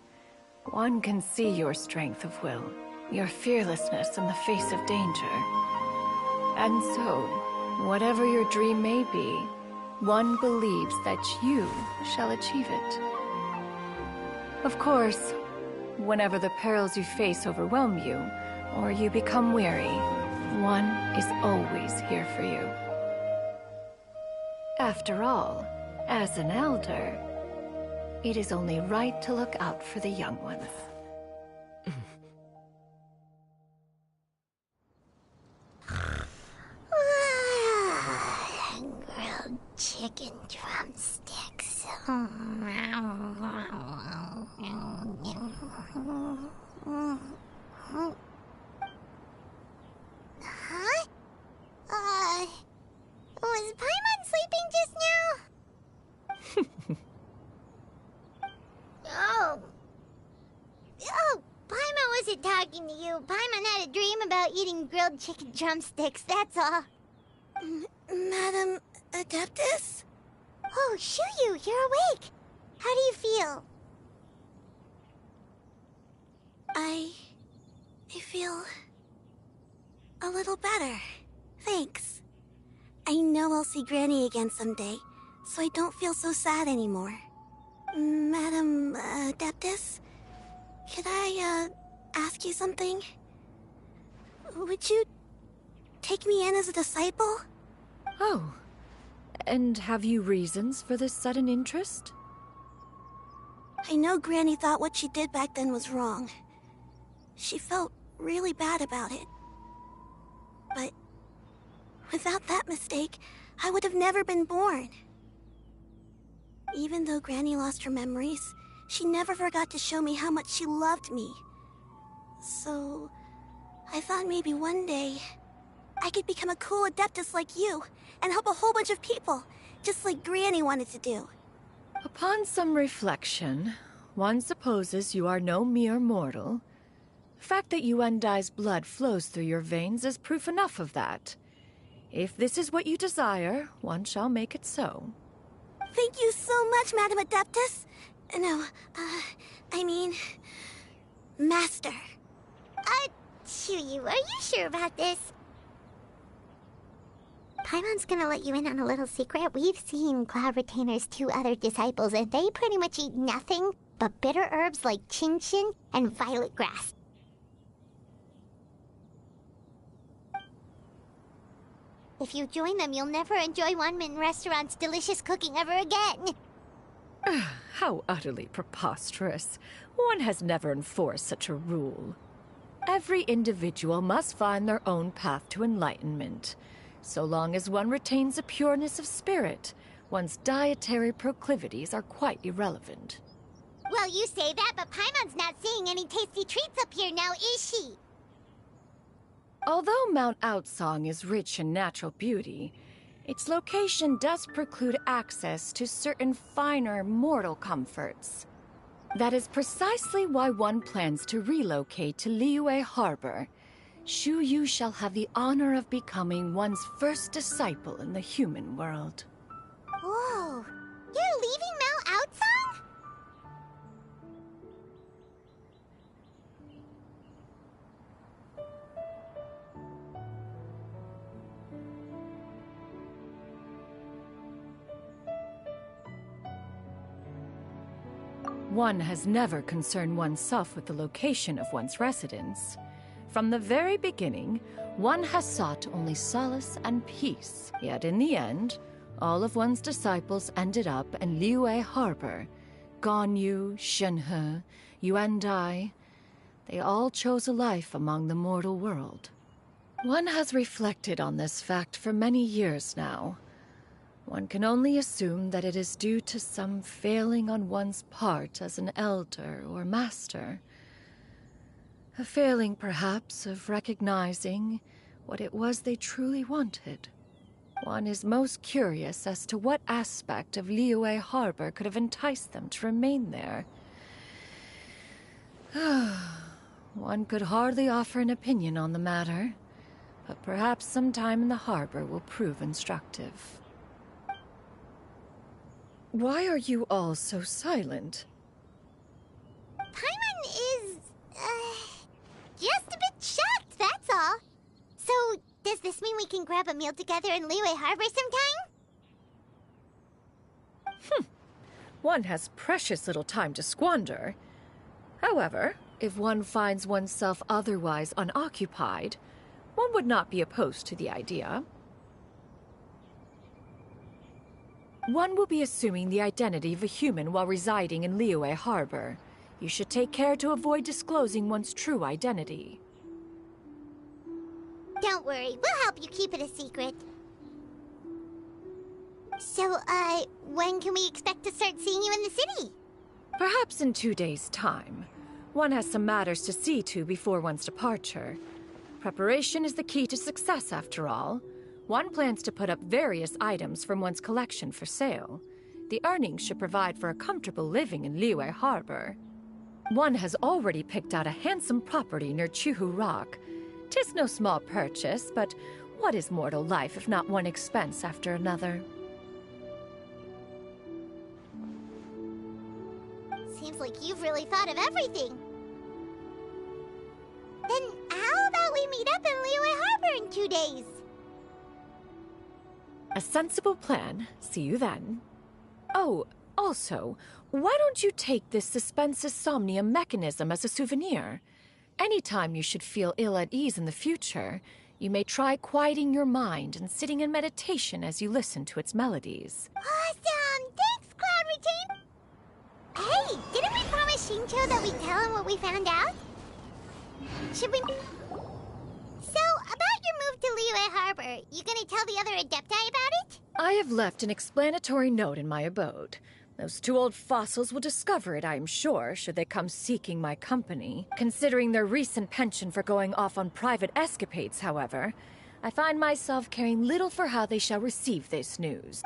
One can see your strength of will, your fearlessness in the face of danger. And so, whatever your dream may be, one believes that you shall achieve it. Of course, whenever the perils you face overwhelm you, or you become weary, one is always here for you. After all, as an elder, it is only right to look out for the young ones. Grilled chicken drumsticks. Huh? Was Paimon sleeping just now? Oh, Paimon wasn't talking to you. Paimon had a dream about eating grilled chicken drumsticks, that's all. Madam Adeptus? Oh, Shuyu, you're awake. How do you feel? I feel a little better. Thanks. I know I'll see Granny again someday, so I don't feel so sad anymore. Madam Adeptus, could I ask you something? Would you take me in as a disciple? Oh, and have you reasons for this sudden interest? I know Granny thought what she did back then was wrong. She felt really bad about it. But without that mistake, I would have never been born. Even though Granny lost her memories, she never forgot to show me how much she loved me. So, I thought maybe one day I could become a cool Adeptus like you and help a whole bunch of people, just like Granny wanted to do. Upon some reflection, one supposes you are no mere mortal. The fact that Yuendai's blood flows through your veins is proof enough of that. If this is what you desire, one shall make it so. Thank you so much, Madam Adeptus. No, I mean... Master. Shuyu, are you sure about this? Paimon's gonna let you in on a little secret. We've seen Cloud Retainer's 2 other disciples, and they pretty much eat nothing but bitter herbs like Genshin and violet grass. If you join them, you'll never enjoy One-Min Restaurant's delicious cooking ever again. How utterly preposterous. One has never enforced such a rule. Every individual must find their own path to enlightenment. So long as one retains a pureness of spirit, one's dietary proclivities are quite irrelevant. Well, you say that, but Paimon's not seeing any tasty treats up here now, is she? Although Mount Outsong is rich in natural beauty, its location does preclude access to certain finer mortal comforts. That is precisely why one plans to relocate to Liyue Harbor. Shuyu shall have the honor of becoming one's first disciple in the human world. Whoa! You're leaving Mount Outsong? One has never concerned oneself with the location of one's residence. From the very beginning, one has sought only solace and peace. Yet in the end, all of one's disciples ended up in Liyue Harbor. Ganyu, Shenhe, Yuandai, they all chose a life among the mortal world. One has reflected on this fact for many years now. One can only assume that it is due to some failing on one's part as an elder or master. A failing, perhaps, of recognizing what it was they truly wanted. One is most curious as to what aspect of Liyue Harbor could have enticed them to remain there. One could hardly offer an opinion on the matter, but perhaps some time in the harbor will prove instructive. Why are you all so silent? Paimon is, just a bit shocked, that's all. So, does this mean we can grab a meal together in Liyue Harbor sometime? One has precious little time to squander. However, if one finds oneself otherwise unoccupied, one would not be opposed to the idea. One will be assuming the identity of a human while residing in Liyue Harbor. You should take care to avoid disclosing one's true identity. Don't worry, we'll help you keep it a secret. So, when can we expect to start seeing you in the city? Perhaps in 2 days' time. One has some matters to see to before one's departure. Preparation is the key to success, after all. One plans to put up various items from one's collection for sale. The earnings should provide for a comfortable living in Liyue Harbor. One has already picked out a handsome property near Chuhu Rock. 'Tis no small purchase, but what is mortal life if not one expense after another? Seems like you've really thought of everything. Then how about we meet up in Liyue Harbor in 2 days? A sensible plan. See you then. Oh, also, why don't you take this suspensus somnium mechanism as a souvenir? Anytime you should feel ill at ease in the future, you may try quieting your mind and sitting in meditation as you listen to its melodies. Awesome! Thanks, Cloud Retain! Hey, didn't we promise Shincho that we'd tell him what we found out? Should we... So, about your move to Liyue Harbor, you gonna tell the other Adepti about it? I have left an explanatory note in my abode. Those 2 old fossils will discover it, I am sure, should they come seeking my company. Considering their recent penchant for going off on private escapades, however, I find myself caring little for how they shall receive this news.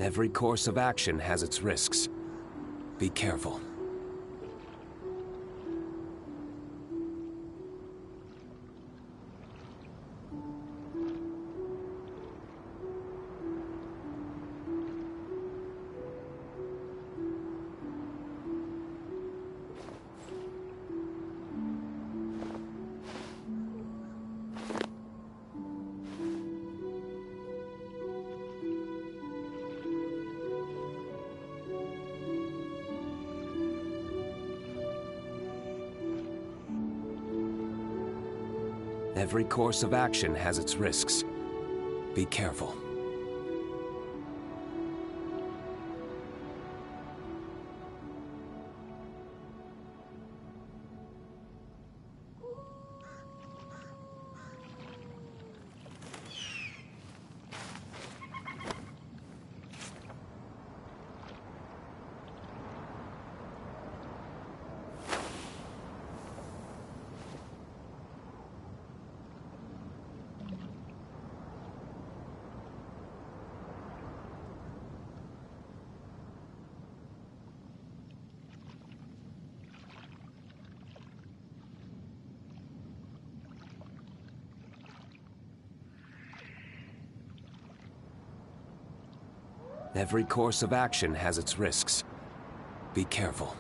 Every course of action has its risks. Be careful. Every course of action has its risks. Be careful. Every course of action has its risks. Be careful.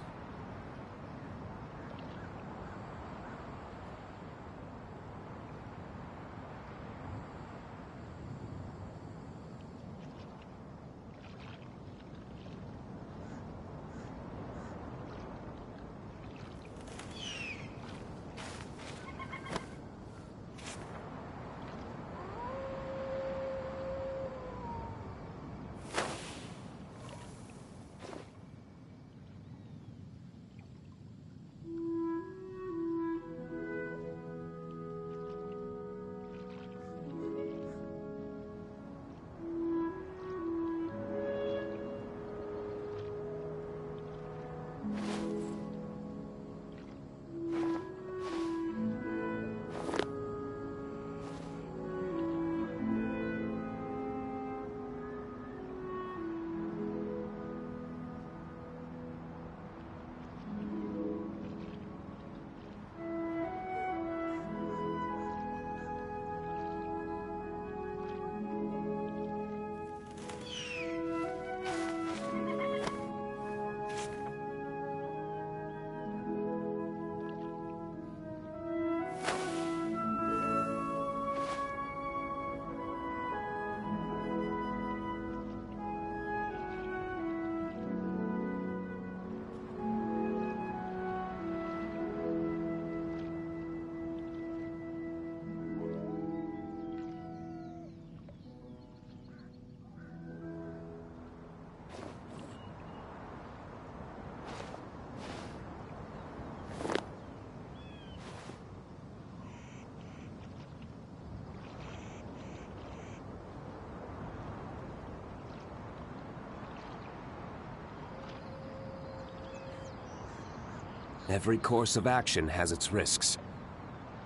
Every course of action has its risks.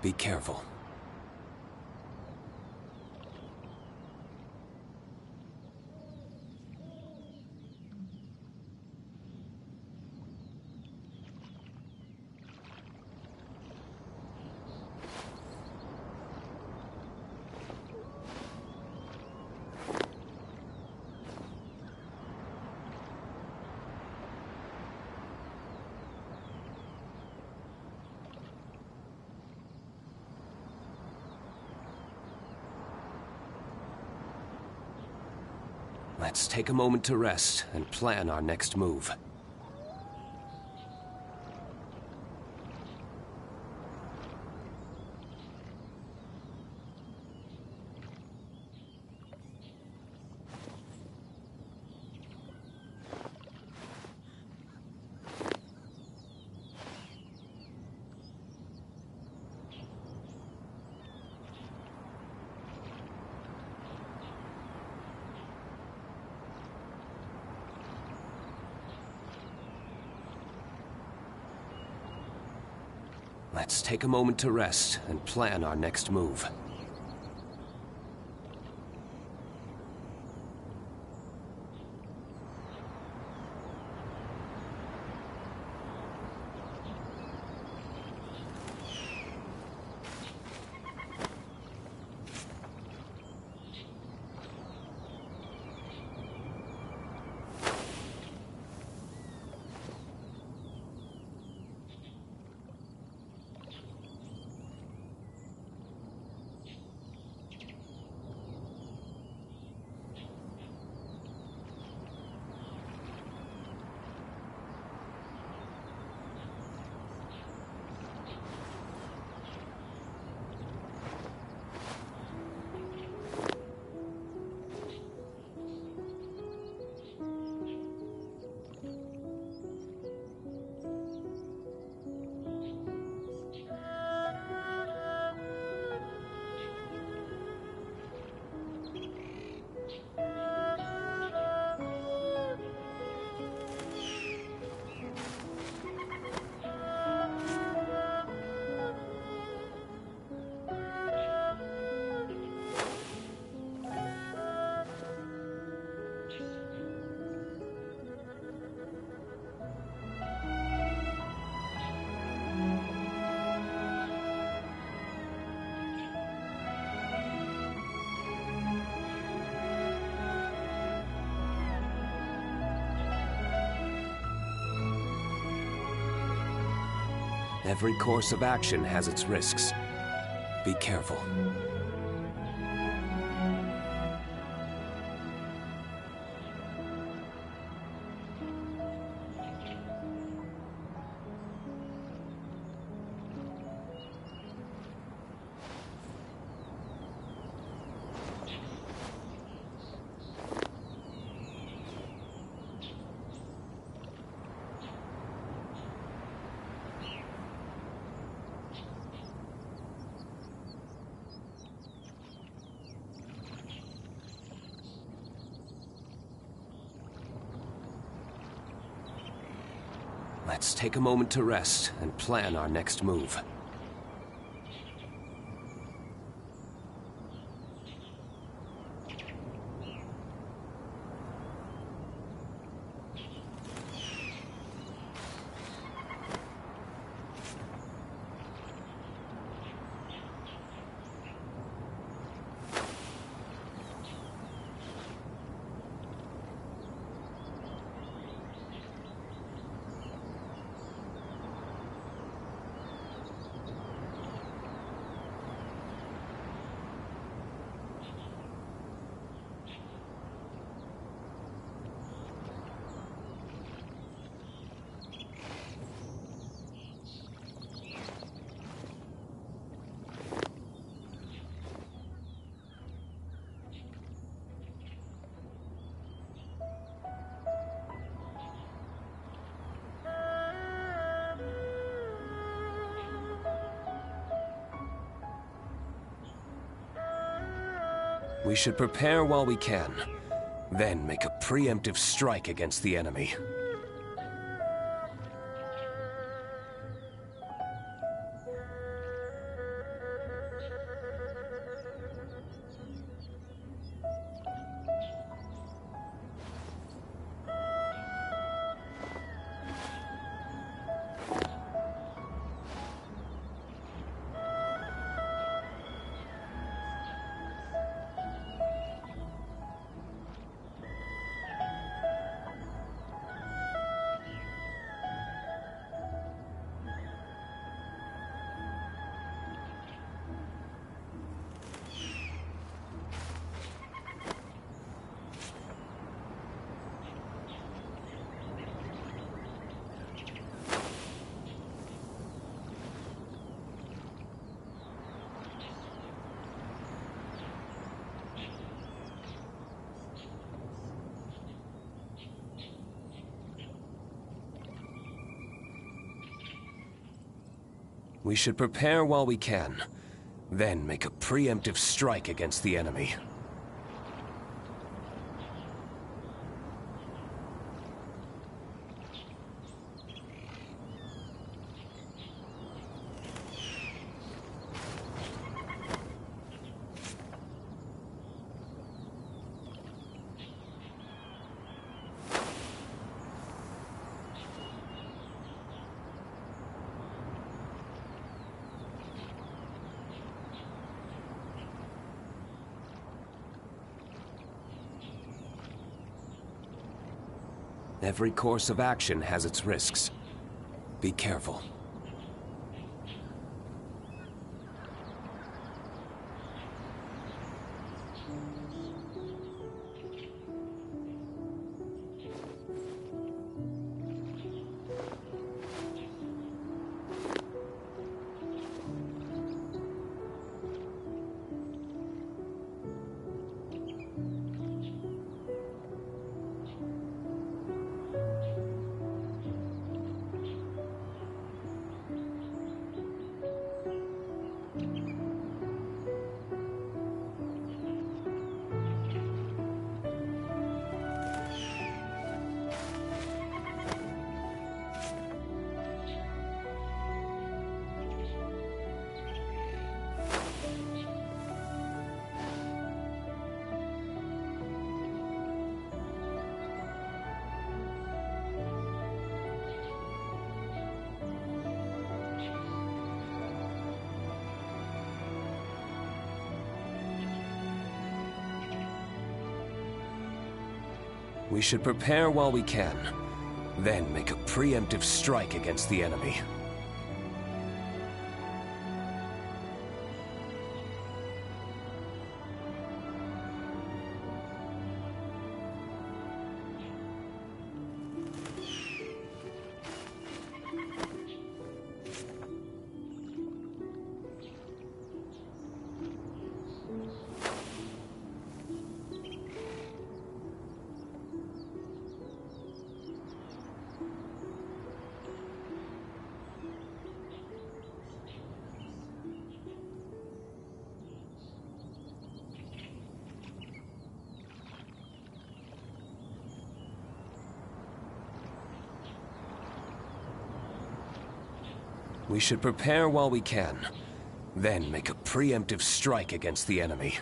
Be careful. Let's take a moment to rest and plan our next move. Let's take a moment to rest and plan our next move. Every course of action has its risks. Be careful. Let's take a moment to rest and plan our next move. We should prepare while we can, then make a preemptive strike against the enemy. We should prepare while we can, then make a preemptive strike against the enemy. Every course of action has its risks. Be careful. We should prepare while we can, then make a preemptive strike against the enemy. We should prepare while we can, then make a preemptive strike against the enemy.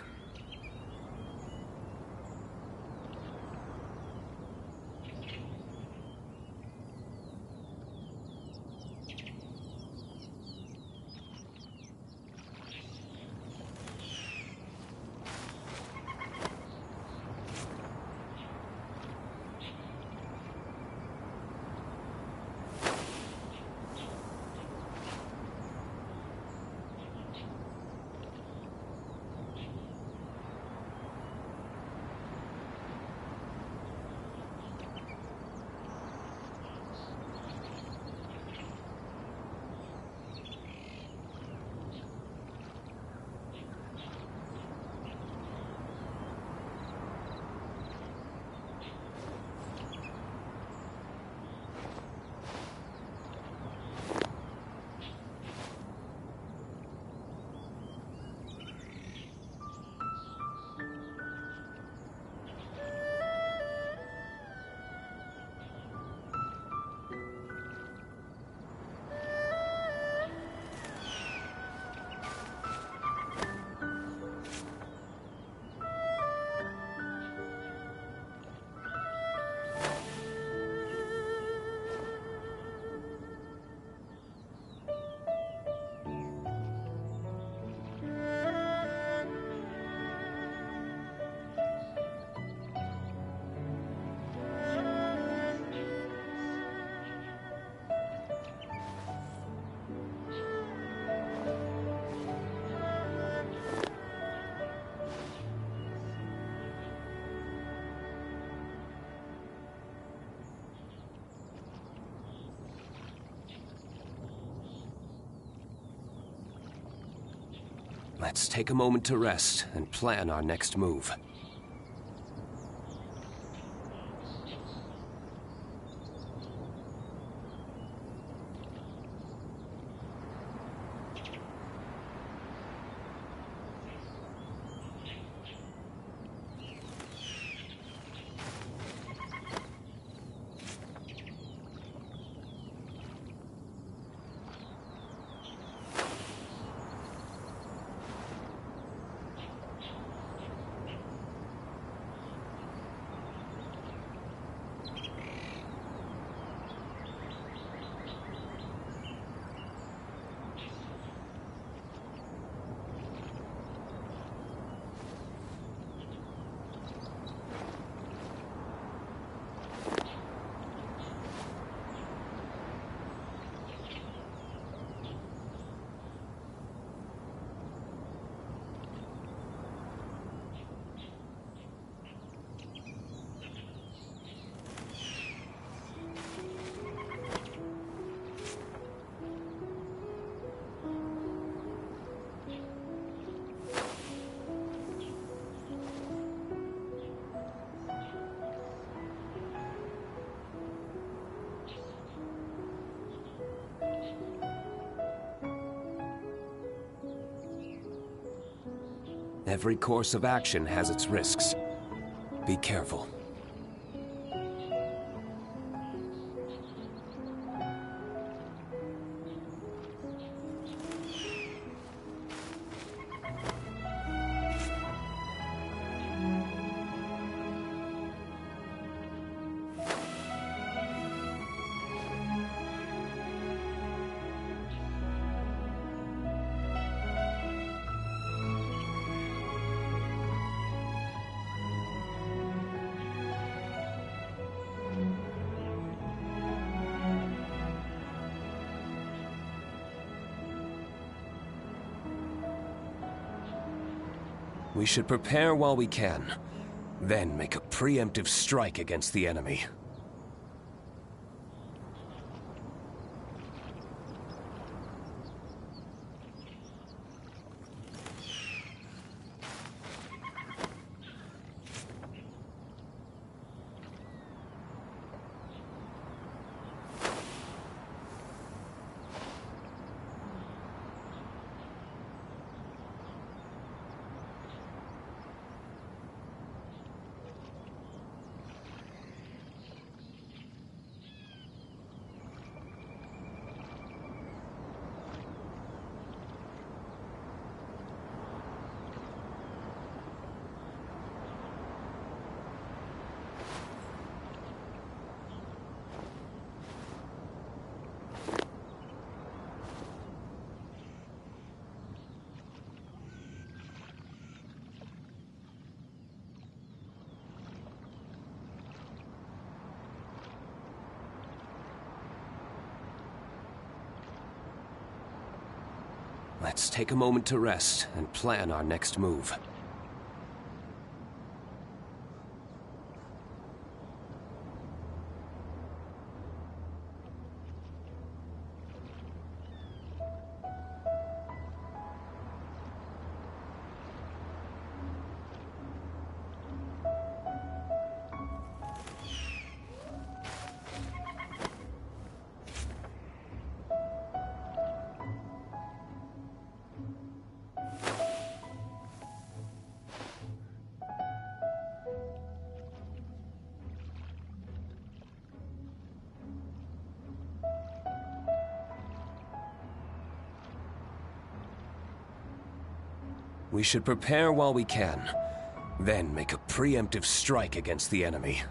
Let's take a moment to rest and plan our next move. Every course of action has its risks. Be careful. We should prepare while we can, then make a preemptive strike against the enemy. Let's take a moment to rest and plan our next move. We should prepare while we can, then make a preemptive strike against the enemy.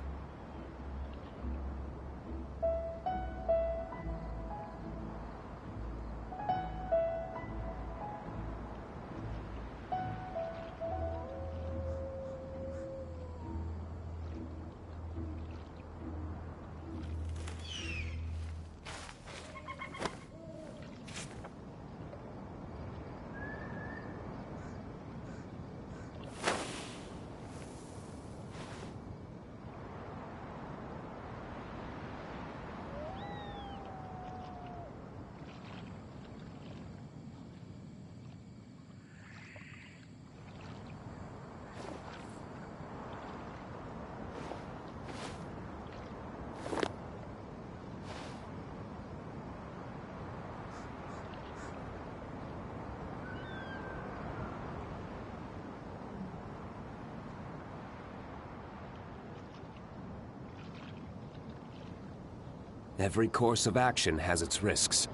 Every course of action has its risks.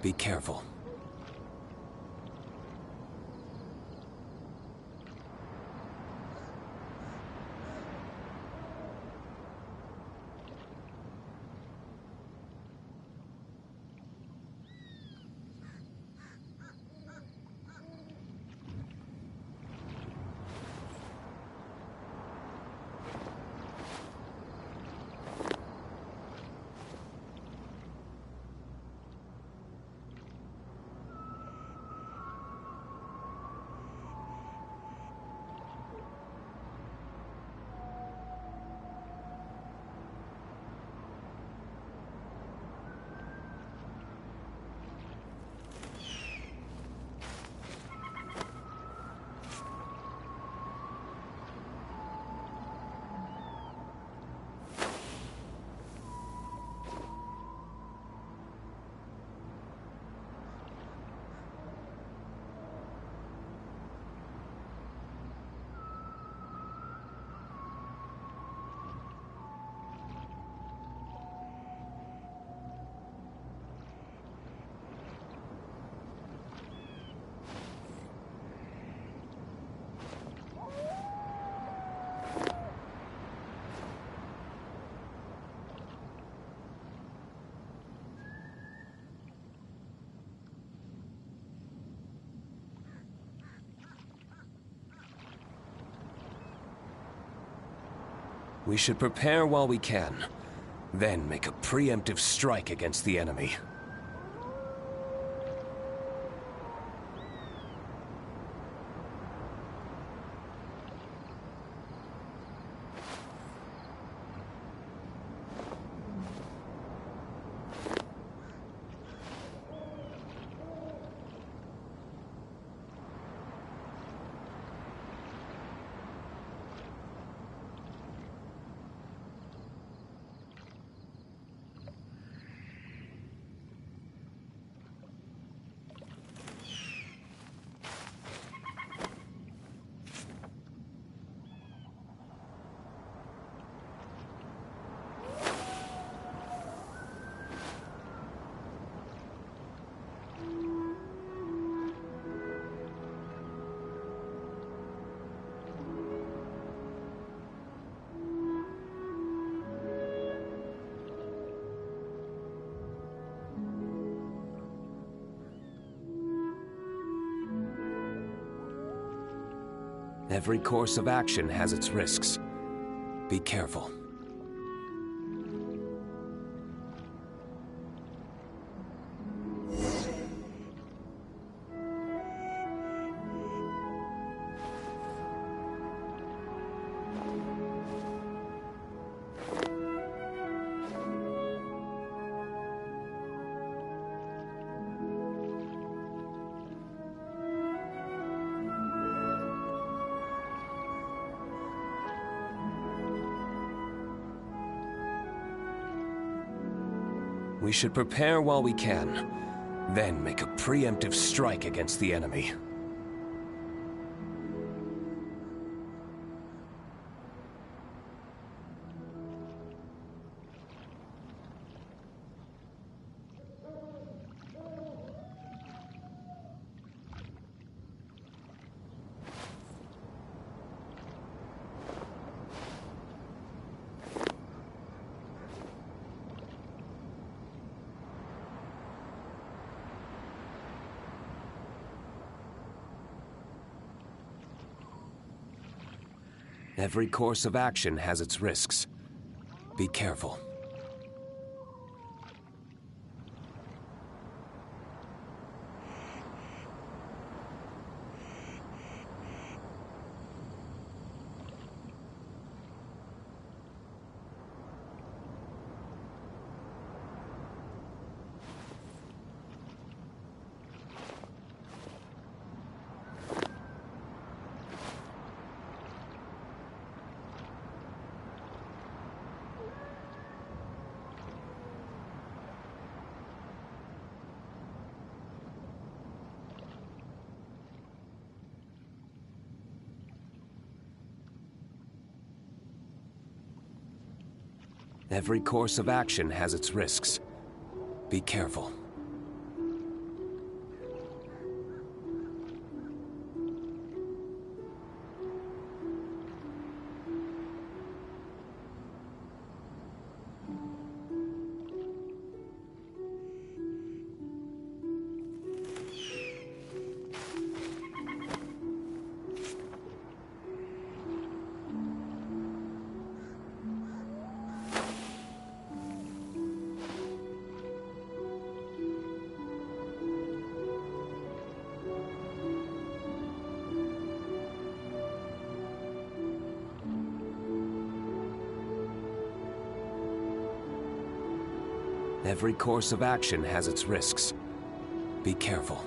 Be careful. We should prepare while we can, then make a preemptive strike against the enemy. Every course of action has its risks. Be careful. We should prepare while we can, then make a preemptive strike against the enemy. Every course of action has its risks. Be careful. Every course of action has its risks. Be careful. Every course of action has its risks. Be careful.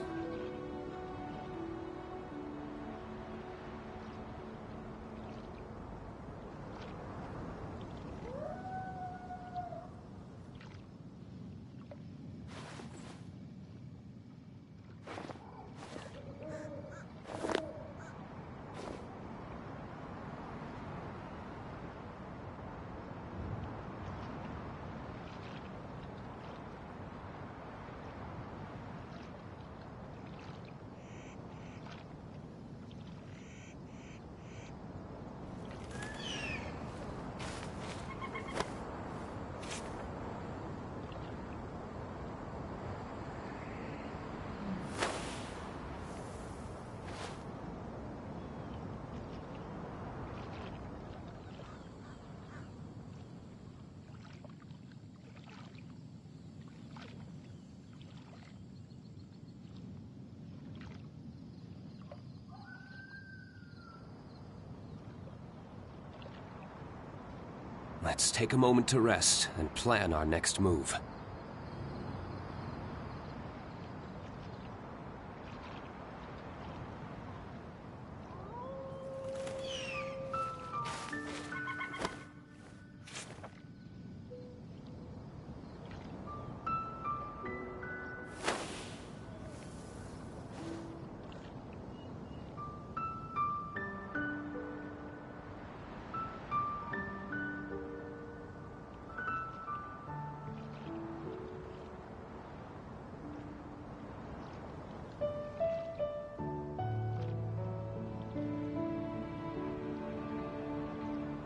Let's take a moment to rest and plan our next move.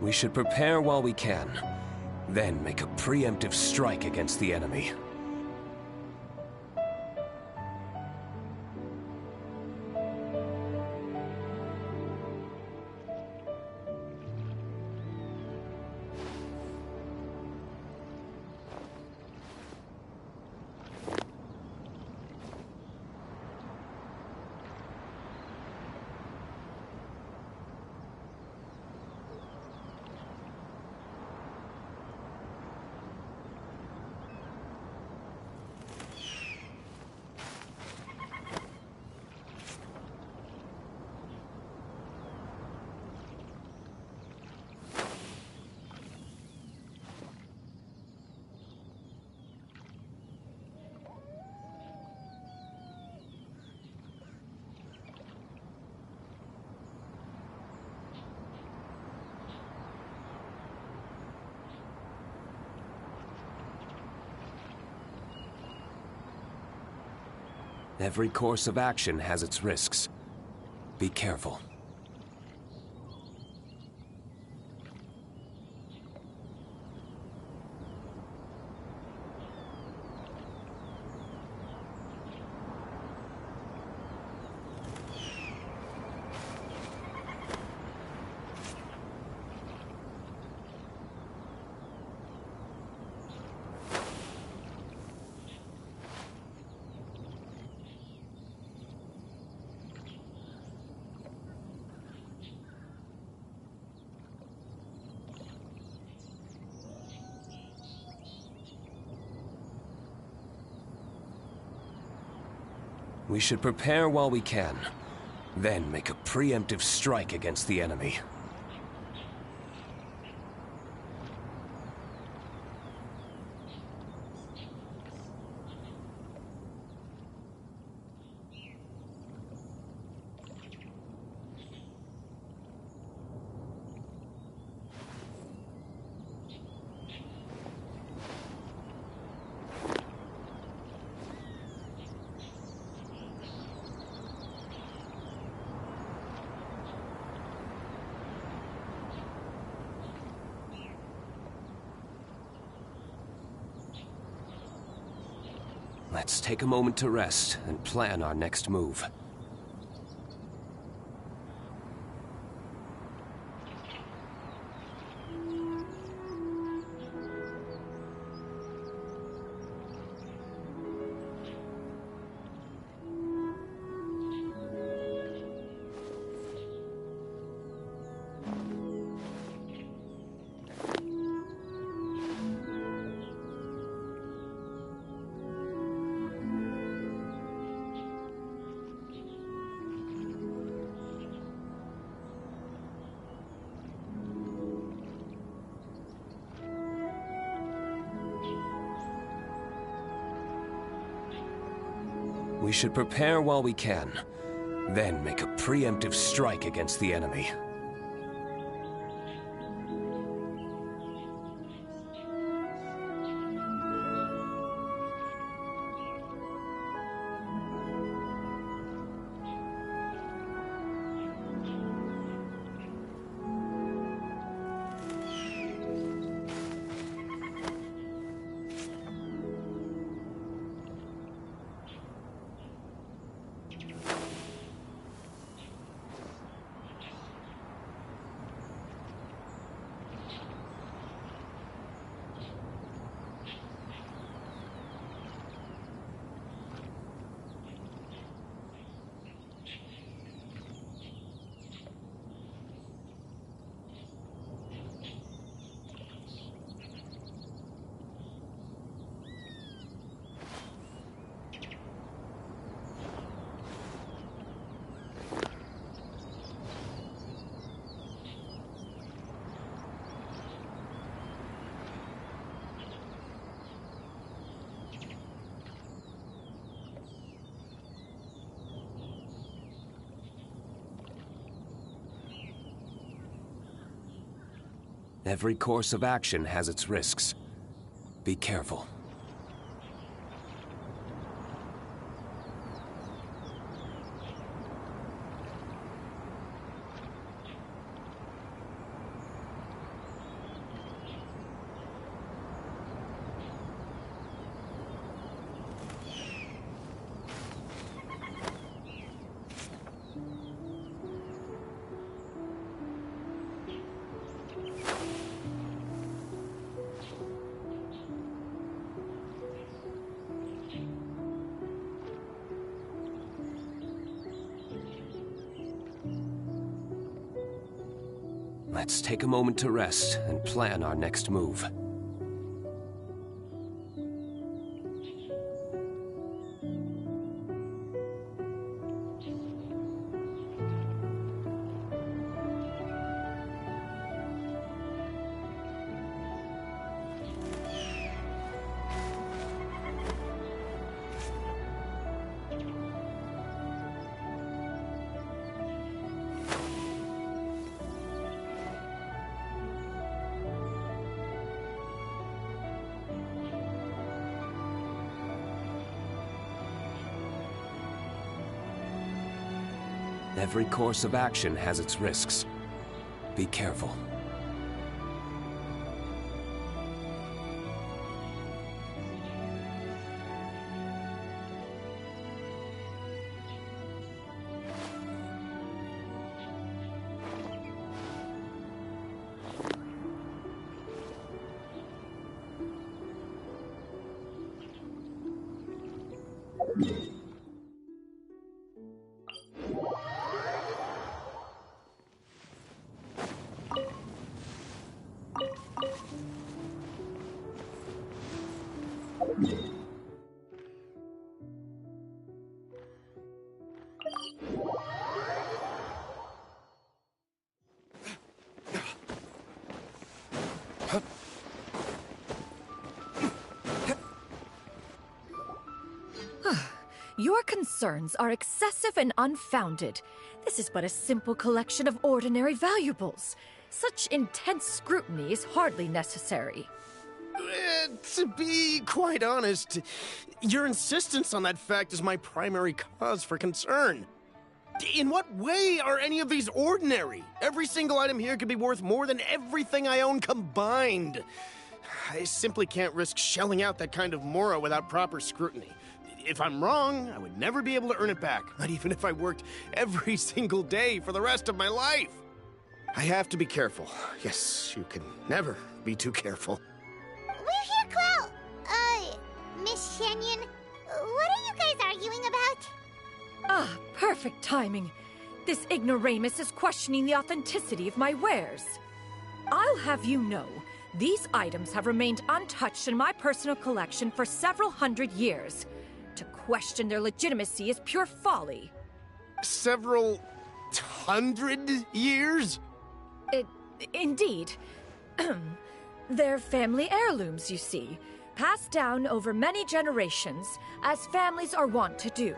We should prepare while we can, then make a preemptive strike against the enemy. Every course of action has its risks. Be careful. We should prepare while we can, then make a preemptive strike against the enemy. Let's take a moment to rest and plan our next move. We should prepare while we can, then make a preemptive strike against the enemy. Every course of action has its risks. Be careful. Let's take a moment to rest and plan our next move. Every course of action has its risks. Be careful. Your concerns are excessive and unfounded. This is but a simple collection of ordinary valuables. Such intense scrutiny is hardly necessary. To be quite honest, your insistence on that fact is my primary cause for concern. In what way are any of these ordinary? Every single item here could be worth more than everything I own combined. I simply can't risk shelling out that kind of mora without proper scrutiny. If I'm wrong, I would never be able to earn it back, not even if I worked every single day for the rest of my life. I have to be careful. Yes, you can never be too careful. We're here, Clo! Miss Shenyun, what are you guys arguing about? Ah, perfect timing. This ignoramus is questioning the authenticity of my wares. I'll have you know, these items have remained untouched in my personal collection for several hundred years. To question their legitimacy is pure folly. Several hundred years? Indeed. They're family heirlooms, you see, passed down over many generations, as families are wont to do.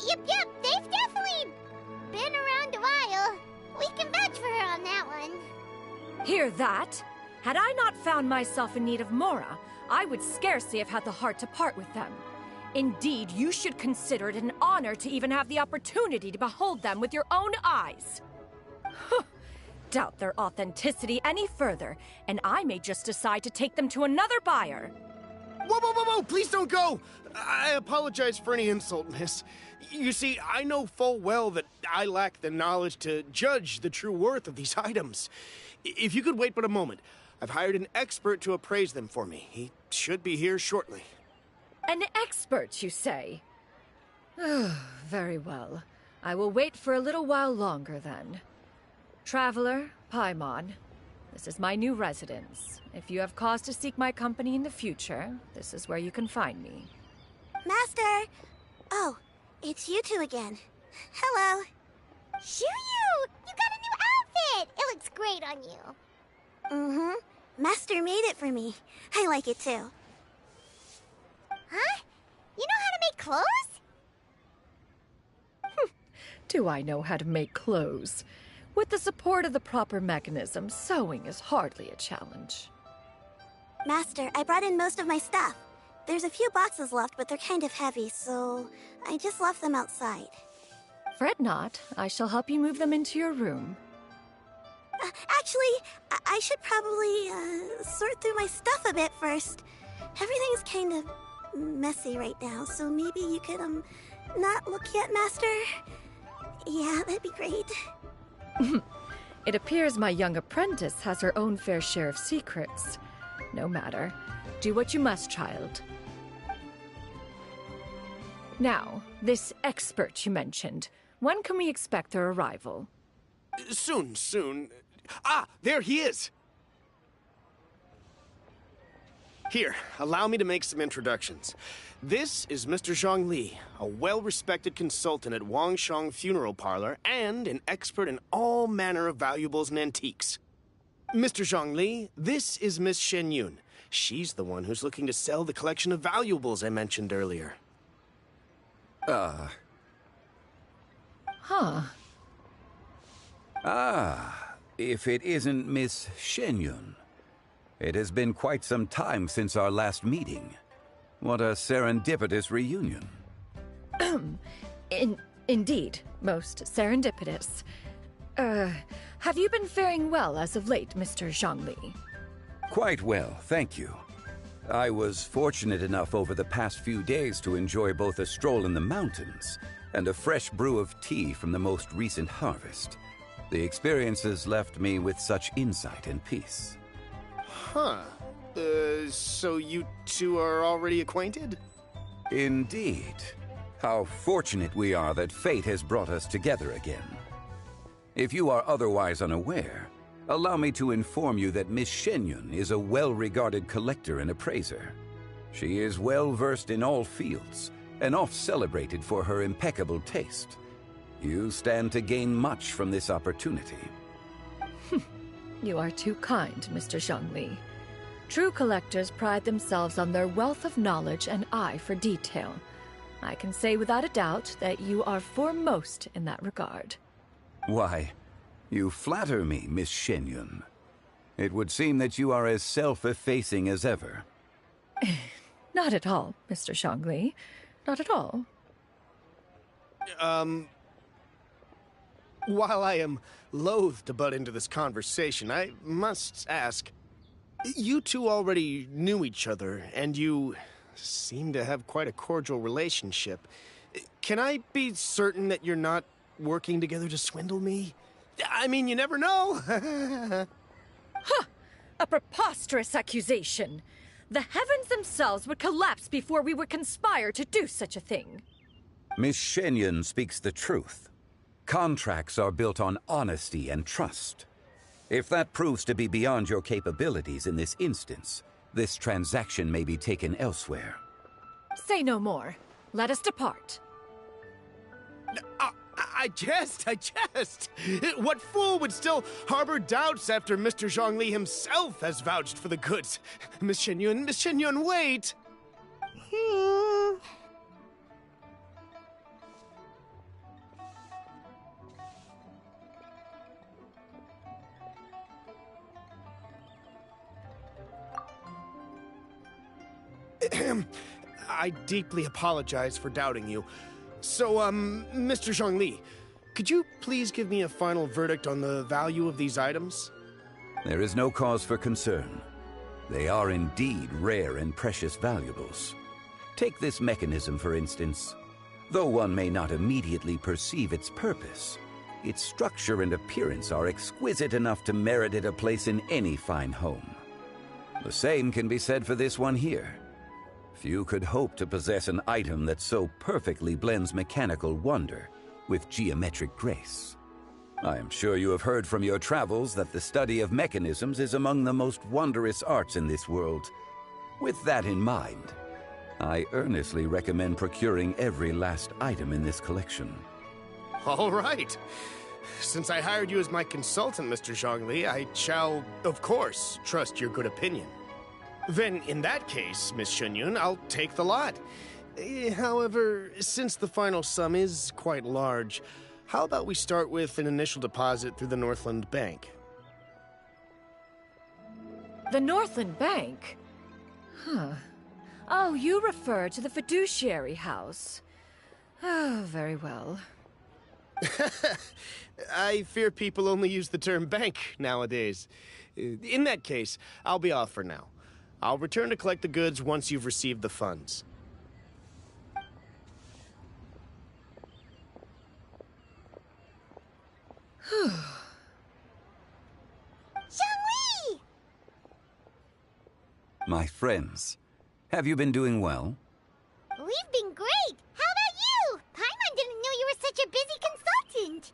Yep, they've definitely been around a while. We can vouch for her on that one. Hear that? Had I not found myself in need of mora, I would scarcely have had the heart to part with them. Indeed, you should consider it an honor to even have the opportunity to behold them with your own eyes. Doubt their authenticity any further, and I may just decide to take them to another buyer. Whoa! Please don't go! I apologize for any insult, miss. You see, I know full well that I lack the knowledge to judge the true worth of these items. If you could wait but a moment, I've hired an expert to appraise them for me. He should be here shortly. An expert, you say? Very well. I will wait for a little while longer, then. Traveler, Paimon, this is my new residence. If you have cause to seek my company in the future, this is where you can find me. Master! Oh, it's you two again. Hello. Shuyu! You got a new outfit! It looks great on you. Mm-hmm. Master made it for me. I like it too. Huh? You know how to make clothes? Do I know how to make clothes? With the support of the proper mechanism, sewing is hardly a challenge. Master, I brought in most of my stuff. There's a few boxes left, but they're kind of heavy, so I just left them outside. Fret not. I shall help you move them into your room. Actually, I should probably sort through my stuff a bit first. Everything's kind of messy right now, so maybe you could, not look yet, Master? Yeah, that'd be great. It appears my young apprentice has her own fair share of secrets. No matter. Do what you must, child. Now, this expert you mentioned. When can we expect their arrival? Soon. Ah, there he is! Here, allow me to make some introductions. This is Mr. Zhongli, a well-respected consultant at Wangshang Funeral Parlor and an expert in all manner of valuables and antiques. Mr. Zhongli, this is Miss Shenyun. She's the one who's looking to sell the collection of valuables I mentioned earlier. If it isn't Miss Shenyun. It has been quite some time since our last meeting. What a serendipitous reunion. Indeed, most serendipitous. Have you been faring well as of late, Mr. Zhongli? Quite well, thank you. I was fortunate enough over the past few days to enjoy both a stroll in the mountains and a fresh brew of tea from the most recent harvest. The experiences left me with such insight and peace. Huh. So you two are already acquainted? Indeed. How fortunate we are that fate has brought us together again. If you are otherwise unaware, allow me to inform you that Miss Shenyun is a well-regarded collector and appraiser. She is well-versed in all fields, and oft-celebrated for her impeccable taste. You stand to gain much from this opportunity. You are too kind, Mr. Zhongli. True collectors pride themselves on their wealth of knowledge and eye for detail. I can say without a doubt that you are foremost in that regard. Why, you flatter me, Miss Shenyun. It would seem that you are as self-effacing as ever. Not at all, Mr. Zhongli. Not at all. While I am loath to butt into this conversation, I must ask, you two already knew each other, and you seem to have quite a cordial relationship. Can I be certain that you're not working together to swindle me? I mean, you never know. Huh! A preposterous accusation. The heavens themselves would collapse before we would conspire to do such a thing. Miss Shenyun speaks the truth. Contracts are built on honesty and trust. If that proves to be beyond your capabilities in this instance, this transaction may be taken elsewhere. Say no more. Let us depart. I jest. What fool would still harbor doubts after Mr. Zhongli himself has vouched for the goods? Miss Shenyun, wait! I deeply apologize for doubting you. So, Mr. Zhongli, could you please give me a final verdict on the value of these items? There is no cause for concern. They are indeed rare and precious valuables. Take this mechanism, for instance. Though one may not immediately perceive its purpose, its structure and appearance are exquisite enough to merit it a place in any fine home. The same can be said for this one here. Few could hope to possess an item that so perfectly blends mechanical wonder with geometric grace. I am sure you have heard from your travels that the study of mechanisms is among the most wondrous arts in this world. With that in mind, I earnestly recommend procuring every last item in this collection. All right. Since I hired you as my consultant, Mr. Zhongli, I shall, of course, trust your good opinion. Then, in that case, Miss Shenyun, I'll take the lot. However, since the final sum is quite large, how about we start with an initial deposit through the Northland Bank? The Northland Bank? Huh. Oh, you refer to the fiduciary house. Oh, very well. I fear people only use the term bank nowadays. In that case, I'll be off for now. I'll return to collect the goods once you've received the funds. Zhongli! My friends, have you been doing well? We've been great! How about you? Paimon didn't know you were such a busy consultant!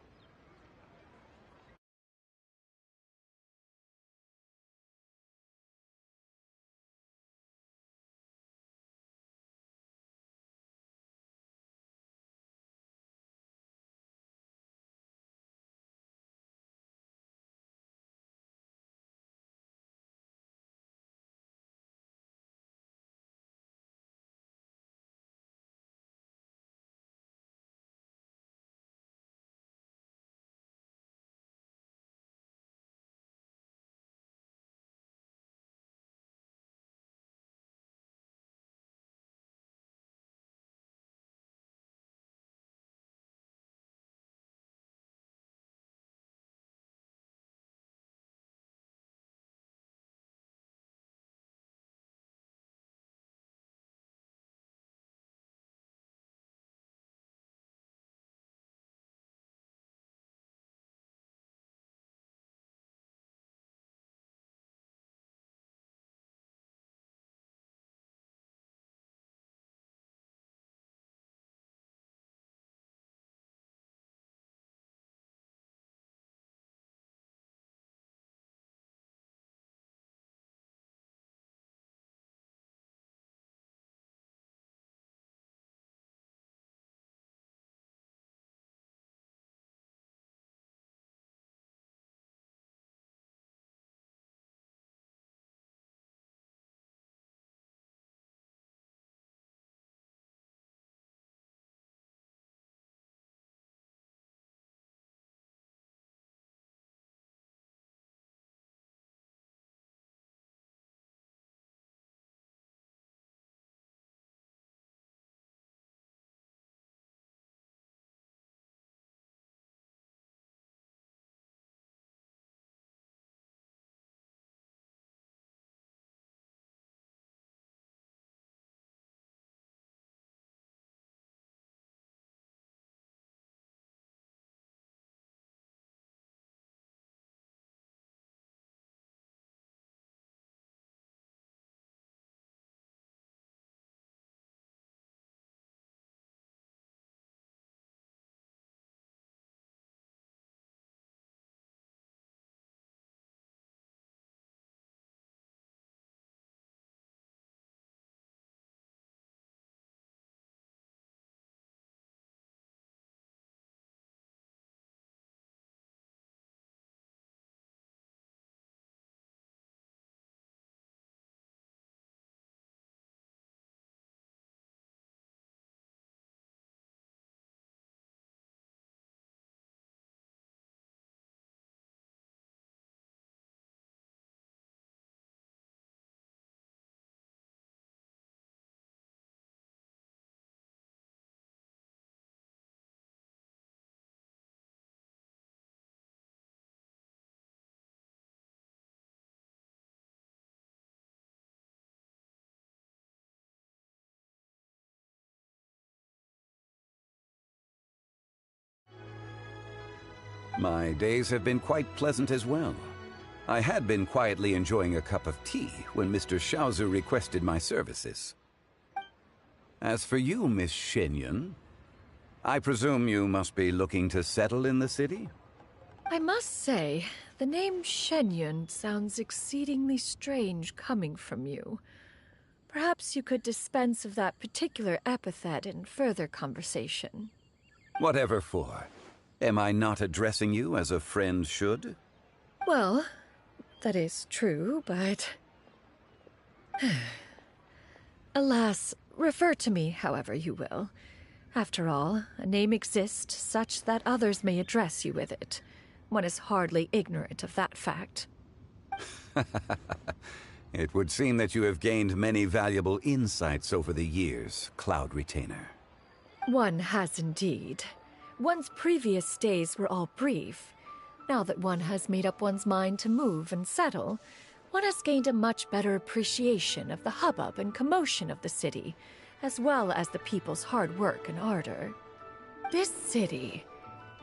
My days have been quite pleasant as well. I had been quietly enjoying a cup of tea when Mr. Xiaozu requested my services. As for you, Miss Shenyun, I presume you must be looking to settle in the city? I must say, the name Shenyun sounds exceedingly strange coming from you. Perhaps you could dispense of that particular epithet in further conversation. Whatever for. Am I not addressing you as a friend should? Well, that is true, but... Alas, refer to me however you will. After all, a name exists such that others may address you with it. One is hardly ignorant of that fact. It would seem that you have gained many valuable insights over the years, Cloud Retainer. One has indeed. One's previous days were all brief. Now that one has made up one's mind to move and settle, one has gained a much better appreciation of the hubbub and commotion of the city, as well as the people's hard work and ardor. This city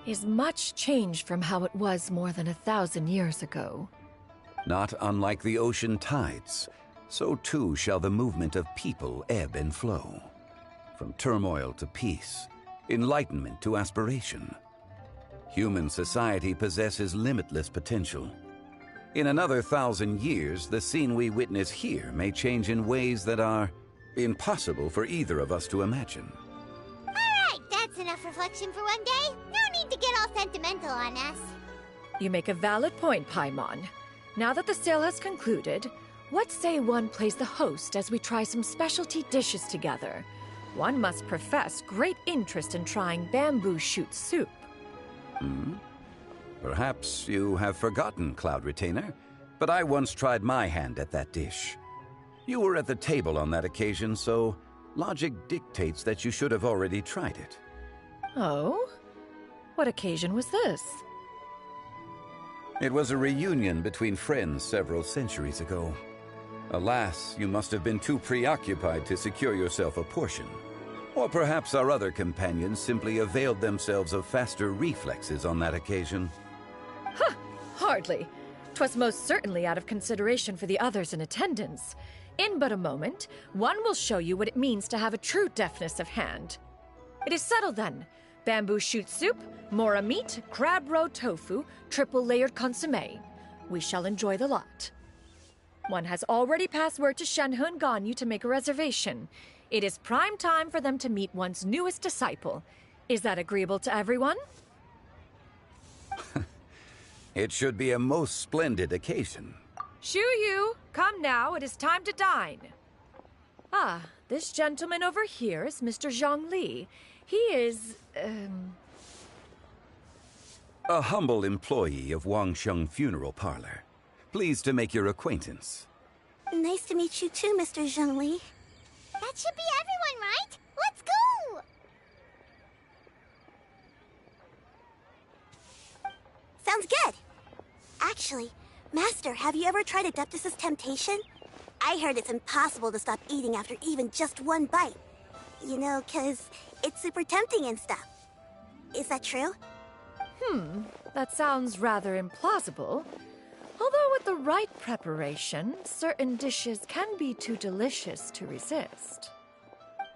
is much changed from how it was more than 1,000 years ago. Not unlike the ocean tides, so too shall the movement of people ebb and flow. From turmoil to peace, enlightenment to aspiration. Human society possesses limitless potential. In another 1,000 years, the scene we witness here may change in ways that are impossible for either of us to imagine. Alright, that's enough reflection for one day. No need to get all sentimental on us. You make a valid point, Paimon. Now that the sale has concluded, what say one plays the host as we try some specialty dishes together? One must profess great interest in trying bamboo shoot soup. Perhaps you have forgotten, Cloud Retainer, but I once tried my hand at that dish. You were at the table on that occasion, so logic dictates that you should have already tried it. Oh? What occasion was this? It was a reunion between friends several centuries ago. Alas, you must have been too preoccupied to secure yourself a portion. Or perhaps our other companions simply availed themselves of faster reflexes on that occasion. Huh, hardly. 'Twas most certainly out of consideration for the others in attendance. In but a moment, one will show you what it means to have a true deftness of hand. It is settled then. Bamboo shoot soup, mora meat, crab roe tofu, triple-layered consommé. We shall enjoy the lot. One has already passed word to Shenhe and Ganyu to make a reservation. It is prime time for them to meet one's newest disciple. Is that agreeable to everyone? It should be a most splendid occasion. Shu Yu, come now, it is time to dine. Ah, this gentleman over here is Mr. Zhang Li. He is, A humble employee of Wangsheng Funeral Parlor. Pleased to make your acquaintance. Nice to meet you too, Mr. Zhengli. That should be everyone, right? Let's go! Sounds good. Actually, Master, have you ever tried Adeptus' temptation? I heard it's impossible to stop eating after even just one bite. You know, 'cause it's super tempting and stuff. Is that true? That sounds rather implausible. Although with the right preparation, certain dishes can be too delicious to resist.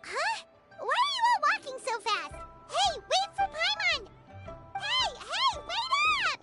Huh? Why are you all walking so fast? Hey, wait for Paimon! Hey, wait up!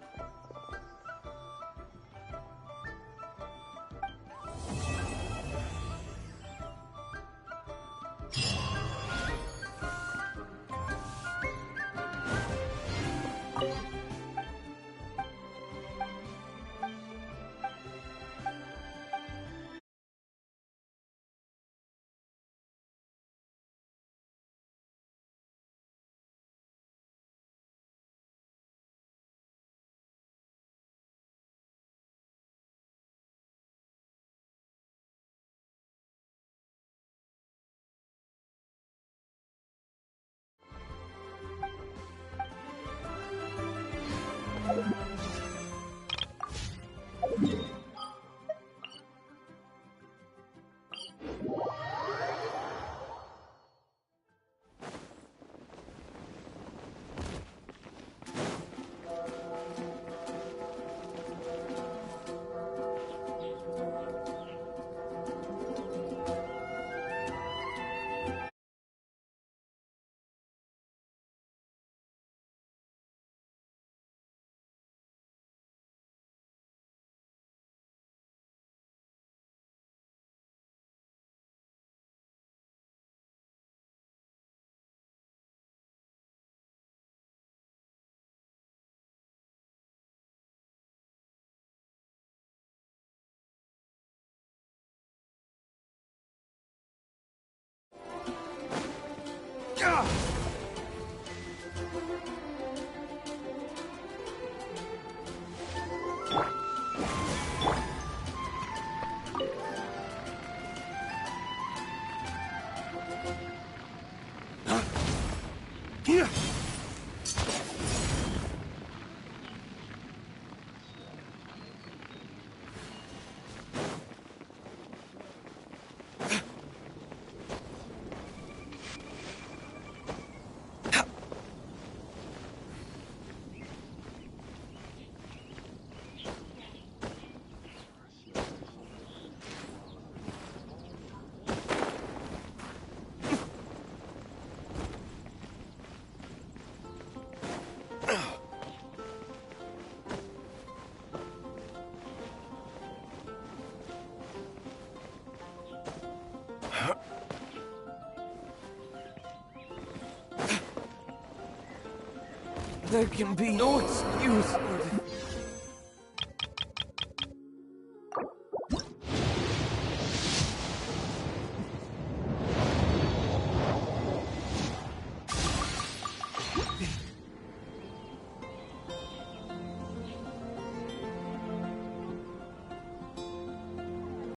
There can be no excuse for